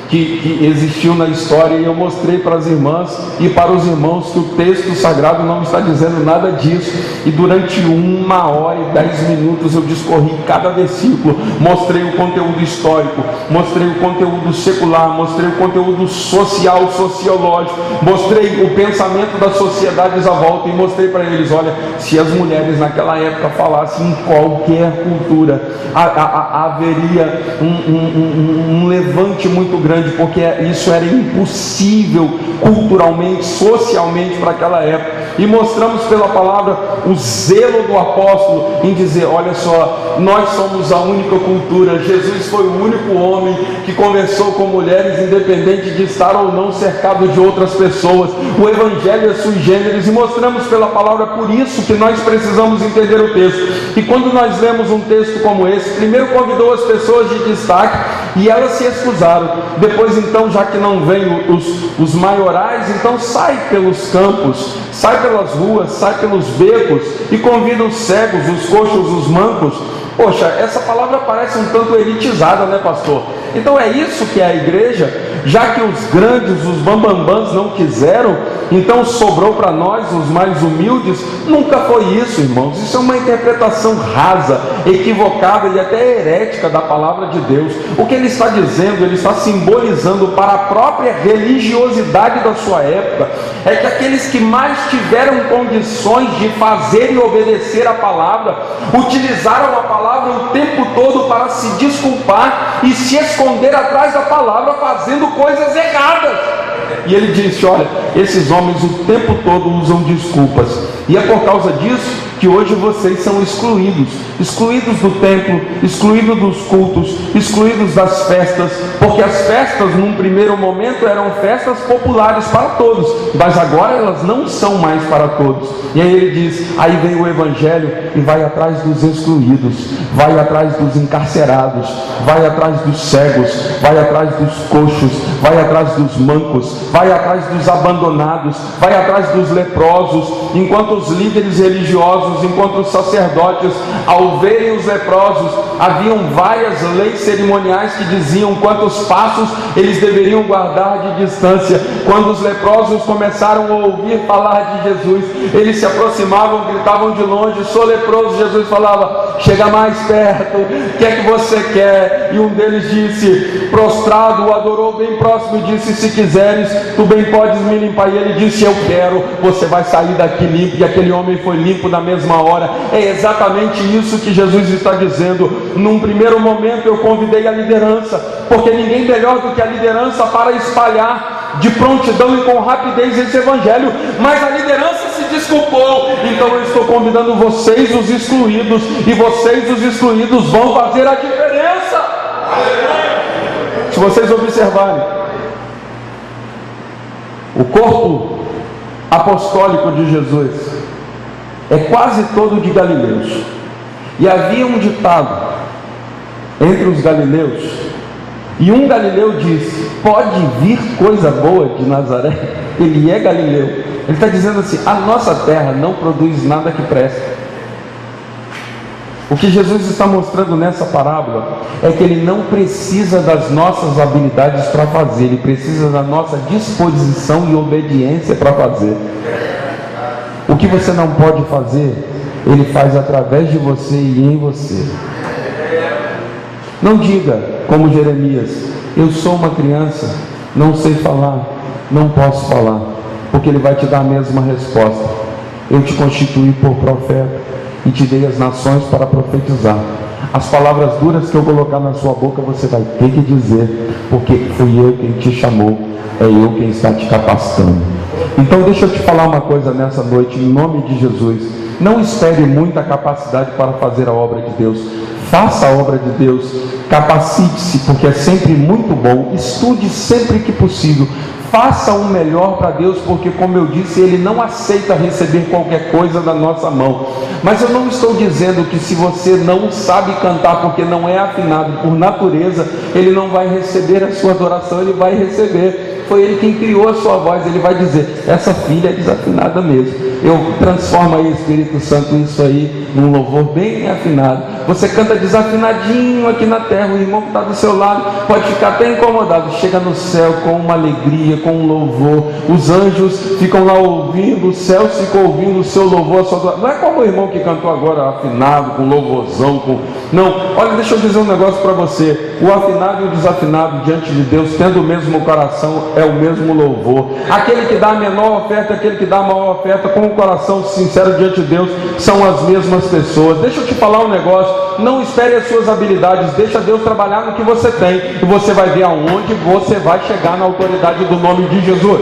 que existiu na história, e eu mostrei para as irmãs e para os irmãos que o texto sagrado não está dizendo nada disso, e durante 1 hora e 10 minutos eu discorri cada versículo, mostrei o conteúdo histórico, mostrei o conteúdo secular, mostrei o conteúdo social, sociológico, mostrei o pensamento das sociedades à volta, e mostrei para eles: olha, se as mulheres naquela época falassem em qualquer cultura, haveria um levante muito grande, porque isso era impossível culturalmente, socialmente para aquela época. e mostramos pela palavra o zelo do apóstolo em dizer: olha só, nós somos a única cultura. Jesus foi o único homem que conversou com mulheres, independente de estar ou não cercado de outras pessoas. O evangelho é sui generis, e mostramos pela palavra. Por isso que nós precisamos entender o texto. E quando nós lemos um texto como esse, primeiro convidou as pessoas de destaque e elas se excusaram. Depois, então, já que não vêm os maiorais, então sai pelos campos, sai pelas ruas, sai pelos becos e convida os cegos, os coxos, os mancos. Poxa, essa palavra parece um tanto elitizada, né, pastor? Então é isso que é a igreja. Já que os grandes, os bambambãs não quiseram, então sobrou para nós, os mais humildes. Nunca foi isso, irmãos. Isso é uma interpretação rasa, equivocada e até herética da palavra de Deus. O que ele está dizendo, ele está simbolizando para a própria religiosidade da sua época, é que aqueles que mais tiveram condições de fazer e obedecer a palavra, utilizaram a palavra o tempo todo para se desculpar e se esconder atrás da palavra, fazendo coisas erradas. E ele disse: olha, esses homens o tempo todo usam desculpas, e é por causa disso que hoje vocês são excluídos do templo, excluídos dos cultos, excluídos das festas, porque as festas num primeiro momento eram festas populares para todos, mas agora elas não são mais para todos. E aí ele diz: aí vem o evangelho e vai atrás dos excluídos, vai atrás dos encarcerados, vai atrás dos cegos, vai atrás dos coxos, vai atrás dos mancos, vai atrás dos abandonados, vai atrás dos leprosos. Enquanto os líderes religiosos, enquanto os sacerdotes, ao verem os leprosos, haviam várias leis cerimoniais que diziam quantos passos eles deveriam guardar de distância. Quando os leprosos começaram a ouvir falar de Jesus, eles se aproximavam, gritavam de longe: sou leproso. Jesus falava: chega mais perto, o que é que você quer? E um deles disse, prostrado, o adorou bem próximo e disse: se quiseres, tu bem podes me limpar. E ele disse: eu quero. Você vai sair daqui limpo. E aquele homem foi limpo na mesma hora. É exatamente isso que Jesus está dizendo. Num primeiro momento eu convidei a liderança, porque ninguém melhor do que a liderança para espalhar de prontidão e com rapidez esse evangelho, mas a liderança se desculpou. Então eu estou convidando vocês, os excluídos, e vocês, os excluídos, vão fazer a diferença. Se vocês observarem, o corpo apostólico de Jesus é quase todo de galileus, e havia um ditado entre os galileus, e um galileu disse: pode vir coisa boa de Nazaré? Ele é galileu. Ele está dizendo assim: a nossa terra não produz nada que preste. O que Jesus está mostrando nessa parábola é que ele não precisa das nossas habilidades para fazer, ele precisa da nossa disposição e obediência para fazer. O que você não pode fazer, ele faz através de você e em você. Não diga como Jeremias: eu sou uma criança, não sei falar, não posso falar, porque ele vai te dar a mesma resposta: eu te constituí por profeta e te dei as nações para profetizar. As palavras duras que eu colocar na sua boca, você vai ter que dizer, porque fui eu quem te chamou, é eu quem está te capacitando. Então deixa eu te falar uma coisa nessa noite, em nome de Jesus. Não espere muita capacidade para fazer a obra de Deus. Faça a obra de Deus, capacite-se, porque é sempre muito bom. Estude sempre que possível. Faça o melhor para Deus, porque, como eu disse, Ele não aceita receber qualquer coisa da nossa mão. Mas eu não estou dizendo que se você não sabe cantar, porque não é afinado por natureza, Ele não vai receber a sua adoração. Ele vai receber. Foi Ele quem criou a sua voz. Ele vai dizer: essa filha é desafinada mesmo. Eu transformo aí, Espírito Santo, isso aí num louvor bem afinado. Você canta desafinadinho aqui na terra, o irmão que está do seu lado pode ficar até incomodado. Chega no céu com uma alegria, com um louvor. Os anjos ficam lá ouvindo, o céu fica ouvindo o seu louvor, a sua adoração. Não é como o irmão que cantou agora afinado, com louvorzão, com... Não, olha, deixa eu dizer um negócio para você. O afinado e o desafinado diante de Deus, tendo o mesmo coração, é o mesmo louvor. Aquele que dá a menor oferta, aquele que dá a maior oferta, com o coração sincero diante de Deus, são as mesmas pessoas. Deixa eu te falar um negócio: não espere as suas habilidades, deixa Deus trabalhar no que você tem, e você vai ver aonde você vai chegar na autoridade do nome de Jesus.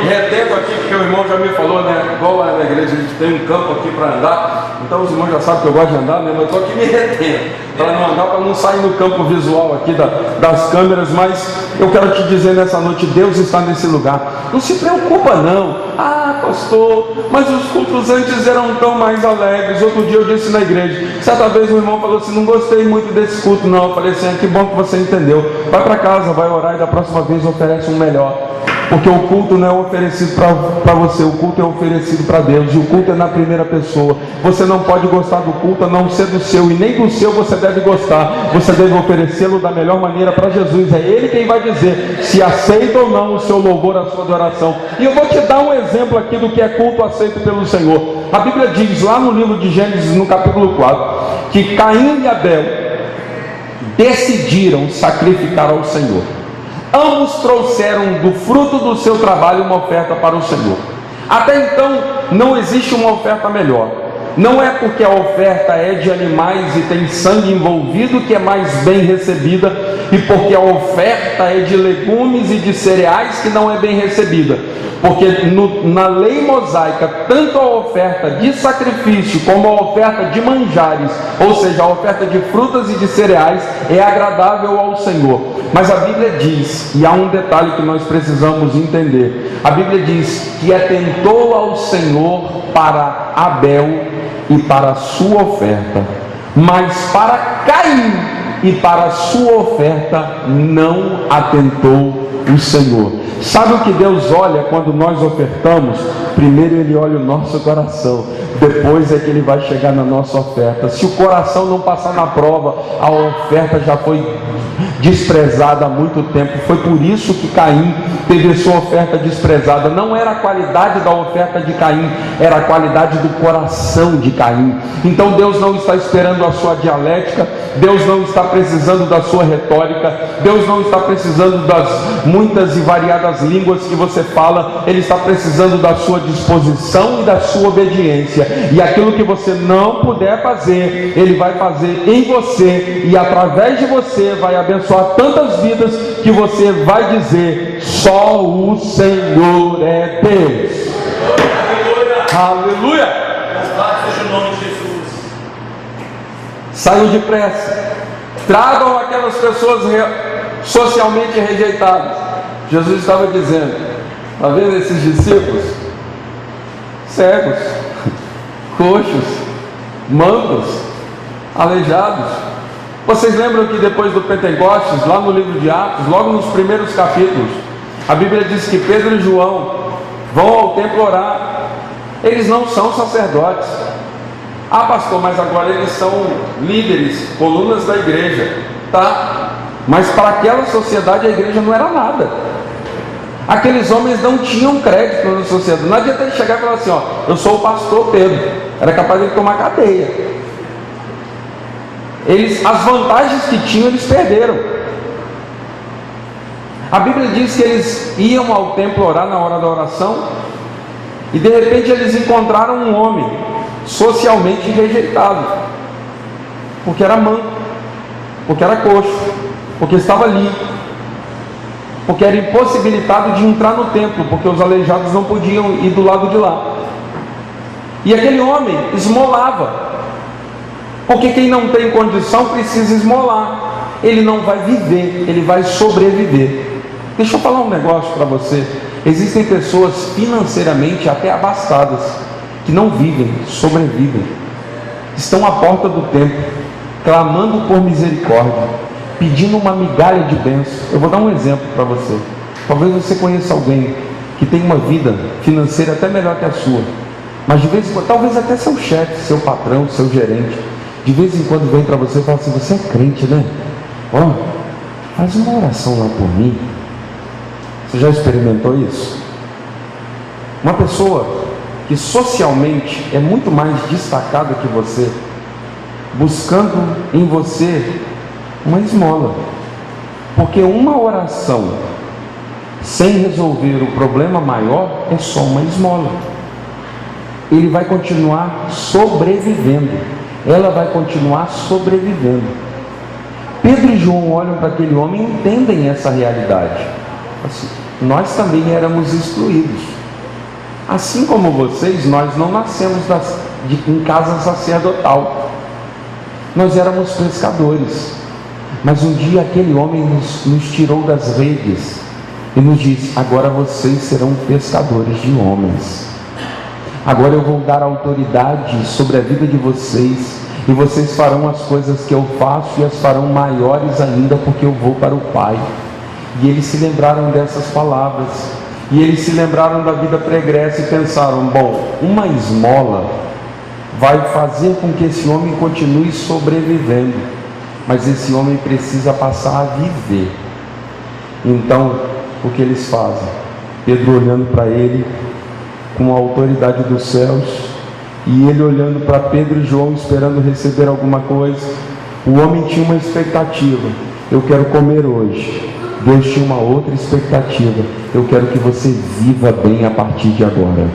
Retendo aqui já me falou, né? Igual lá na igreja a gente tem um campo aqui para andar, então os irmãos já sabem que eu gosto de andar, né? Mas eu estou aqui me retendo para não andar, para não sair no campo visual aqui das câmeras, mas eu quero te dizer nessa noite, Deus está nesse lugar. Não se preocupa não. Ah, pastor, mas os cultos antes eram tão mais alegres. Outro dia eu disse na igreja, certa vez um irmão falou assim, não gostei muito desse culto não. Eu falei assim, que bom que você entendeu. Vai para casa, vai orar e da próxima vez oferece um melhor. Porque o culto não é oferecido para você, o culto é oferecido para Deus, e o culto é na primeira pessoa. Você não pode gostar do culto a não ser do seu, e nem do seu você deve gostar. Você deve oferecê-lo da melhor maneira para Jesus. É Ele quem vai dizer se aceita ou não o seu louvor, a sua adoração. E eu vou te dar um exemplo aqui do que é culto aceito pelo Senhor. A Bíblia diz lá no livro de Gênesis, no capítulo 4, que Caim e Abel decidiram sacrificar ao Senhor. Ambos trouxeram do fruto do seu trabalho uma oferta para o Senhor. Até então não existe uma oferta melhor. Não é porque a oferta é de animais e tem sangue envolvido que é mais bem recebida, e porque a oferta é de legumes e de cereais que não é bem recebida. Porque na lei mosaica, tanto a oferta de sacrifício como a oferta de manjares, ou seja, a oferta de frutas e de cereais, é agradável ao Senhor. Mas a Bíblia diz, e há um detalhe que nós precisamos entender, a Bíblia diz que atentou ao Senhor para Abel e para a sua oferta, mas para Caim e para a sua oferta não atentou o Senhor. Sabe o que Deus olha quando nós ofertamos? Primeiro Ele olha o nosso coração, depois é que Ele vai chegar na nossa oferta. Se o coração não passar na prova, a oferta já foi desprezada há muito tempo. Foi por isso que Caim teve a sua oferta desprezada. Não era a qualidade da oferta de Caim, era a qualidade do coração de Caim. Então Deus não está esperando a sua dialética, Deus não está precisando da sua retórica, Deus não está precisando das muitas e variadas línguas que você fala. Ele está precisando da sua disposição e da sua obediência. E aquilo que você não puder fazer, Ele vai fazer em você, e através de você vai abençoar tantas vidas que você vai dizer: só o Senhor é Deus. Aleluia! Louvado seja o nome de Jesus. Saiam depressa, tragam aquelas pessoas socialmente rejeitadas. Jesus estava dizendo, está vendo esses discípulos? Cegos, coxos, mancos, aleijados. Vocês lembram que depois do Pentecostes, lá no livro de Atos, logo nos primeiros capítulos, a Bíblia diz que Pedro e João vão ao templo orar. Eles não são sacerdotes. Ah, pastor, mas agora eles são líderes, colunas da igreja, tá? Mas para aquela sociedade a igreja não era nada. Aqueles homens não tinham crédito na sociedade. Não adianta ele chegar e falar assim, ó, eu sou o pastor Pedro. Era capaz de ele tomar cadeia. As vantagens que tinham, eles perderam. A Bíblia diz que eles iam ao templo orar na hora da oração, e de repente eles encontraram um homem socialmente rejeitado, porque era manco, porque era coxo, porque estava ali, porque era impossibilitado de entrar no templo, porque os aleijados não podiam ir do lado de lá. E aquele homem esmolava, porque quem não tem condição precisa esmolar. Ele não vai viver, ele vai sobreviver. Deixa eu falar um negócio para você. Existem pessoas financeiramente até abastadas, que não vivem, sobrevivem. Estão à porta do templo, clamando por misericórdia, pedindo uma migalha de bênção. Eu vou dar um exemplo para você. Talvez você conheça alguém que tem uma vida financeira até melhor que a sua, mas de vez em quando, talvez até seu chefe, seu patrão, seu gerente, de vez em quando vem para você e fala assim: você é crente, né? Ó, faz uma oração lá por mim. Você já experimentou isso? Uma pessoa que socialmente é muito mais destacada que você, buscando em você uma esmola, porque uma oração sem resolver o problema maior é só uma esmola. Ele vai continuar sobrevivendo, ela vai continuar sobrevivendo. Pedro e João olham para aquele homem e entendem essa realidade. Assim, nós também éramos excluídos. assim como vocês, nós não nascemos em casa sacerdotal. Nós éramos pescadores. Mas um dia aquele homem nos tirou das redes e nos disse: agora vocês serão pescadores de homens. Agora eu vou dar autoridade sobre a vida de vocês, e vocês farão as coisas que eu faço e as farão maiores ainda, porque eu vou para o Pai. E eles se lembraram dessas palavras, e eles se lembraram da vida pregressa e pensaram: bom, uma esmola vai fazer com que esse homem continue sobrevivendo, mas esse homem precisa passar a viver. Então, o que eles fazem? Pedro olhando para ele com a autoridade dos céus, e ele olhando para Pedro e João esperando receber alguma coisa. O homem tinha uma expectativa: eu quero comer hoje. Deus tinha uma outra expectativa: eu quero que você viva bem a partir de agora.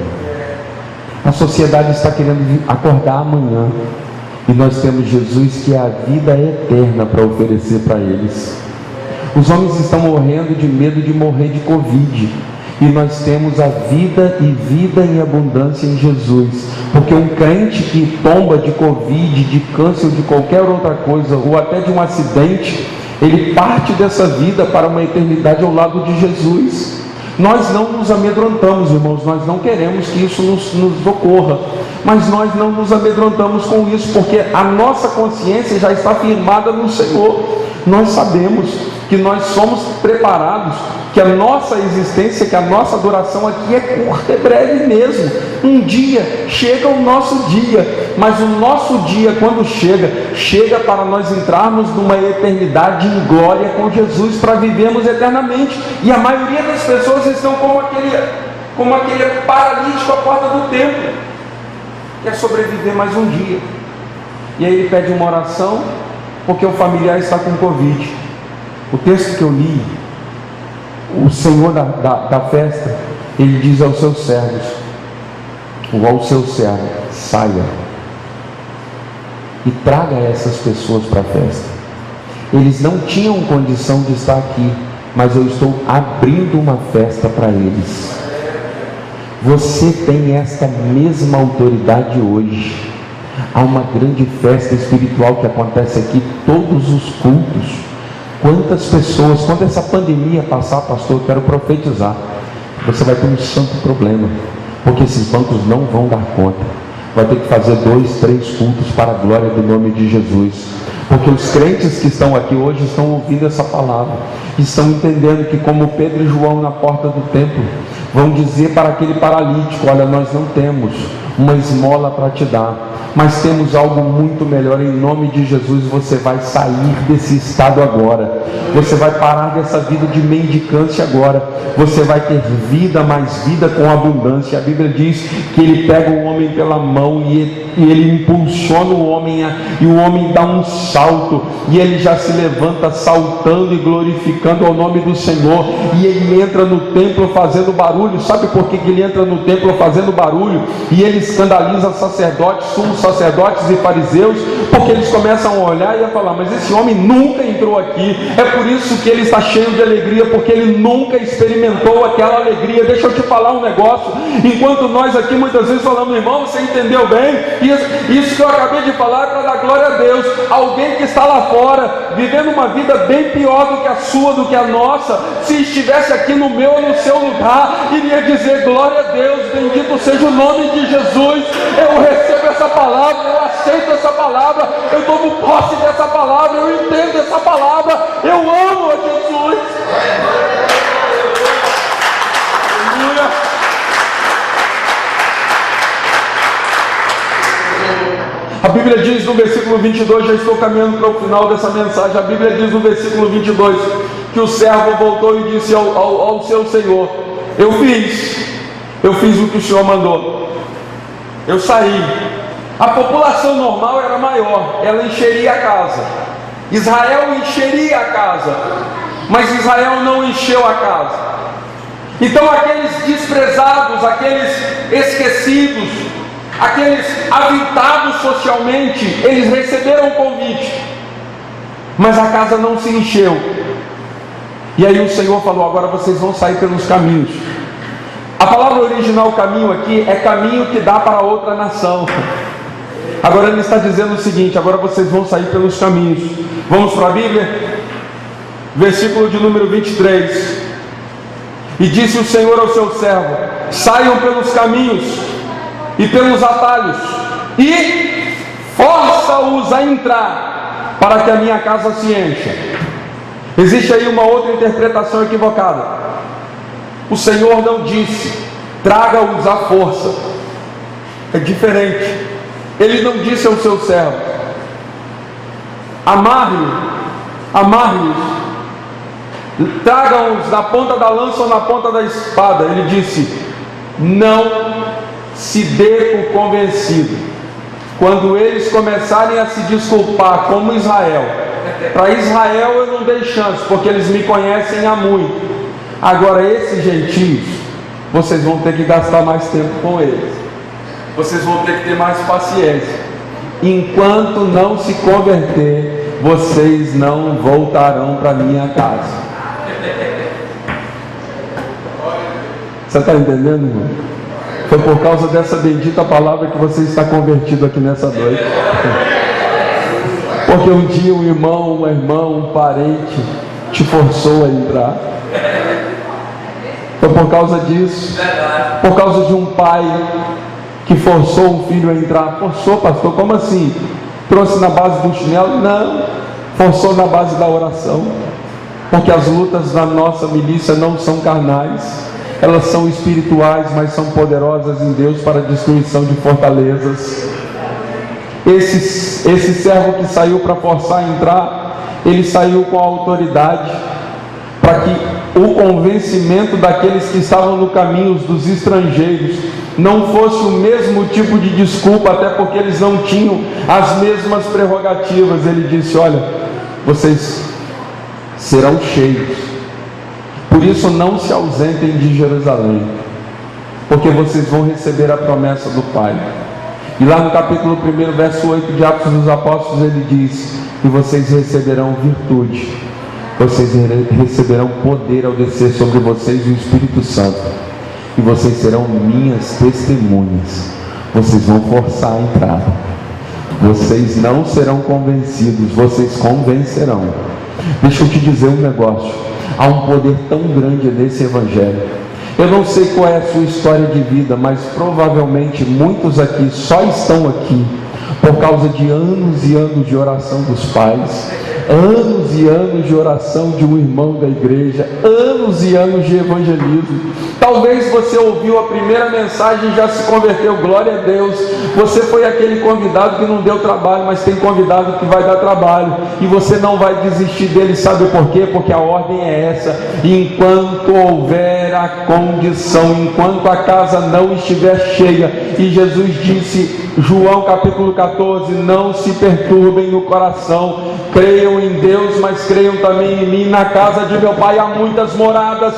A sociedade está querendo acordar amanhã, e nós temos Jesus, que é a vida eterna, para oferecer para eles. Os homens estão morrendo de medo de morrer de Covid, e nós temos a vida e vida em abundância em Jesus. Porque um crente que tomba de Covid, de câncer ou de qualquer outra coisa, ou até de um acidente, ele parte dessa vida para uma eternidade ao lado de Jesus. Nós não nos amedrontamos, irmãos, nós não queremos que isso nos ocorra, mas nós não nos amedrontamos com isso, porque a nossa consciência já está firmada no Senhor. Nós sabemos que nós somos preparados, que a nossa existência, que a nossa duração aqui é curta, é breve mesmo. Um dia chega o nosso dia, mas o nosso dia, quando chega para nós entrarmos numa eternidade em glória com Jesus, para vivermos eternamente. E a maioria das pessoas estão como aquele paralítico à porta do templo, quer sobreviver mais um dia, e aí ele pede uma oração porque o familiar está com Covid. O texto que eu li, o Senhor da festa, ele diz aos seus servos, ou ao seu servo: saia e traga essas pessoas para a festa. Eles não tinham condição de estar aqui, mas eu estou abrindo uma festa para eles. Você tem esta mesma autoridade hoje. Há uma grande festa espiritual que acontece aqui todos os cultos. Quantas pessoas, quando essa pandemia passar, pastor, eu quero profetizar, você vai ter um santo problema, porque esses bancos não vão dar conta. Vai ter que fazer 2, 3 cultos para a glória do nome de Jesus, porque os crentes que estão aqui hoje estão ouvindo essa palavra, estão entendendo que, como Pedro e João na porta do templo, vão dizer para aquele paralítico: olha, nós não temos uma esmola para te dar, mas temos algo muito melhor. Em nome de Jesus, você vai sair desse estado agora, você vai parar dessa vida de mendicância agora, você vai ter vida, mais vida com abundância. A Bíblia diz que ele pega o homem pela mão e ele impulsiona o homem, e o homem dá um salto, e ele já se levanta saltando e glorificando ao nome do Senhor, e ele entra no templo fazendo barulho. Sabe por que ele entra no templo fazendo barulho? E ele escandaliza sacerdotes, sumos sacerdotes e fariseus, porque eles começam a olhar e a falar: mas esse homem nunca entrou aqui. É por isso que ele está cheio de alegria, porque ele nunca experimentou aquela alegria. Deixa eu te falar um negócio. Enquanto nós aqui muitas vezes falamos: irmão, você entendeu bem? Isso que eu acabei de falar é para dar glória a Deus. Alguém que está lá fora, vivendo uma vida bem pior do que a sua, do que a nossa, se estivesse aqui no meu ou no seu lugar, iria dizer: glória a Deus, bendito seja o nome de Jesus. Eu recebo essa palavra, eu aceito essa palavra, eu tomo posse dessa palavra, eu entendo essa palavra, eu amo a Jesus. Aleluia. A Bíblia diz no versículo 22, já estou caminhando para o final dessa mensagem. A Bíblia diz no versículo 22 que o servo voltou e disse ao seu senhor: eu fiz o que o senhor mandou, eu saí. A população normal era maior, ela encheria a casa. Israel encheria a casa, mas Israel não encheu a casa. Então aqueles desprezados, aqueles esquecidos, aqueles aviltados socialmente, eles receberam o convite, mas a casa não se encheu. E aí o Senhor falou: agora vocês vão sair pelos caminhos. A palavra original caminho aqui é caminho que dá para outra nação. Agora ele está dizendo o seguinte: agora vocês vão sair pelos caminhos. Vamos para a Bíblia? Versículo de número 23. E disse o Senhor ao seu servo: saiam pelos caminhos e pelos atalhos, e força-os a entrar, para que a minha casa se encha. Existe aí uma outra interpretação equivocada. O Senhor não disse: traga-os à força. É diferente. Ele não disse ao seu servo: amarre-os, tragam-os na ponta da lança ou na ponta da espada. Ele disse: não se dê por convencido. Quando eles começarem a se desculpar como Israel, para Israel eu não dei chance, porque eles me conhecem há muito. Agora esses gentios, vocês vão ter que gastar mais tempo com eles, vocês vão ter que ter mais paciência. Enquanto não se converter, vocês não voltarão para minha casa. Você está entendendo, irmão? Foi por causa dessa bendita palavra que você está convertido aqui nessa noite. Porque um dia um irmão, uma irmã, um parente te forçou a entrar. Foi por causa disso. Por causa de um pai que forçou um filho a entrar. Forçou, pastor? Como assim? Trouxe na base do chinelo? Não. Forçou na base da oração. Porque as lutas da nossa milícia não são carnais. Elas são espirituais, mas são poderosas em Deus para a destruição de fortalezas. Esse servo que saiu para forçar a entrar, ele saiu com a autoridade para que o convencimento daqueles que estavam no caminho, dos estrangeiros, não fosse o mesmo tipo de desculpa, até porque eles não tinham as mesmas prerrogativas. Ele disse: olha, vocês serão cheios, por isso não se ausentem de Jerusalém, porque vocês vão receber a promessa do Pai. E lá no capítulo 1, verso 8 de Atos dos Apóstolos, ele diz: e vocês receberão virtude, vocês receberão poder ao descer sobre vocês o Espírito Santo, e vocês serão minhas testemunhas. Vocês vão forçar a entrada, vocês não serão convencidos, vocês convencerão. Deixa eu te dizer um negócio: há um poder tão grande nesse evangelho. Eu não sei qual é a sua história de vida, mas provavelmente muitos aqui só estão aqui por causa de anos e anos de oração dos pais, anos e anos de oração de um irmão da igreja, anos e anos de evangelismo. Talvez você ouviu a primeira mensagem e já se converteu, glória a Deus. Você foi aquele convidado que não deu trabalho, mas tem convidado que vai dar trabalho, e você não vai desistir dele. Sabe por quê? Porque a ordem é essa: enquanto houver a condição, enquanto a casa não estiver cheia. E Jesus disse, João capítulo 14, não se perturbem no coração, creiam em Deus, mas creiam também em mim. Na casa de meu pai há muitas moradas,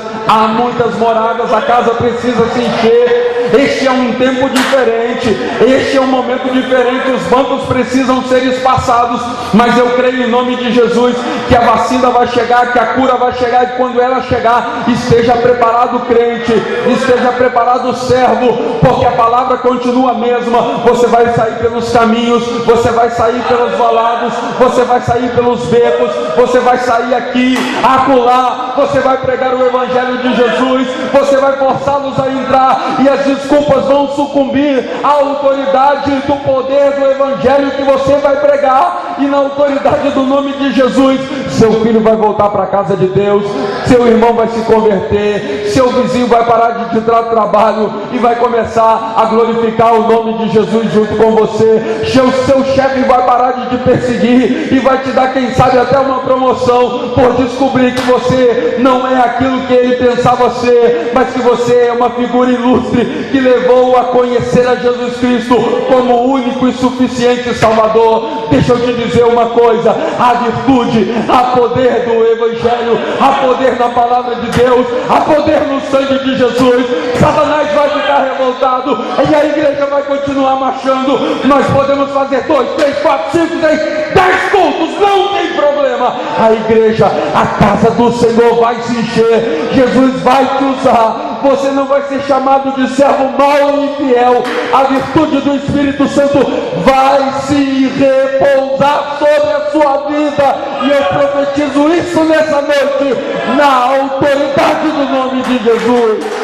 a casa precisa se encher. Este é um tempo diferente, este é um momento diferente, os bancos precisam ser espaçados, mas eu creio em nome de Jesus que a vacina vai chegar, que a cura vai chegar, e quando ela chegar, esteja preparado o crente, esteja preparado o servo, porque a palavra continua a mesma. Você vai sair pelos caminhos, você vai sair pelos valados, você vai sair pelos becos, você vai sair aqui, acolá, você vai pregar o evangelho de Jesus, você vai forçá-los a entrar, e as desculpas vão sucumbir à autoridade do poder do evangelho que você vai pregar, e na autoridade do nome de Jesus, seu filho vai voltar para a casa de Deus, seu irmão vai se converter, seu vizinho vai parar de te dar trabalho e vai começar a glorificar o nome de Jesus junto com você. Seu chefe vai parar de te perseguir e vai te dar, quem sabe, até uma promoção, por descobrir que você não é aquilo que ele pensava ser, mas que você é uma figura ilustre que levou a conhecer a Jesus Cristo como o único e suficiente Salvador. Deixa eu te dizer uma coisa: há virtude, há poder do evangelho, há poder na palavra de Deus, há poder no sangue de Jesus. Satanás vai ficar revoltado e a igreja vai continuar marchando. Nós podemos fazer 2, 3, 4, 5, 6, 10 cultos, não tem problema. A igreja, a casa do Senhor vai se encher. Jesus vai te usar, Você não vai ser chamado de servo mau e infiel. A virtude do Espírito Santo vai se repousar sobre a sua vida. E eu profetizo isso nessa noite, na autoridade do nome de Jesus.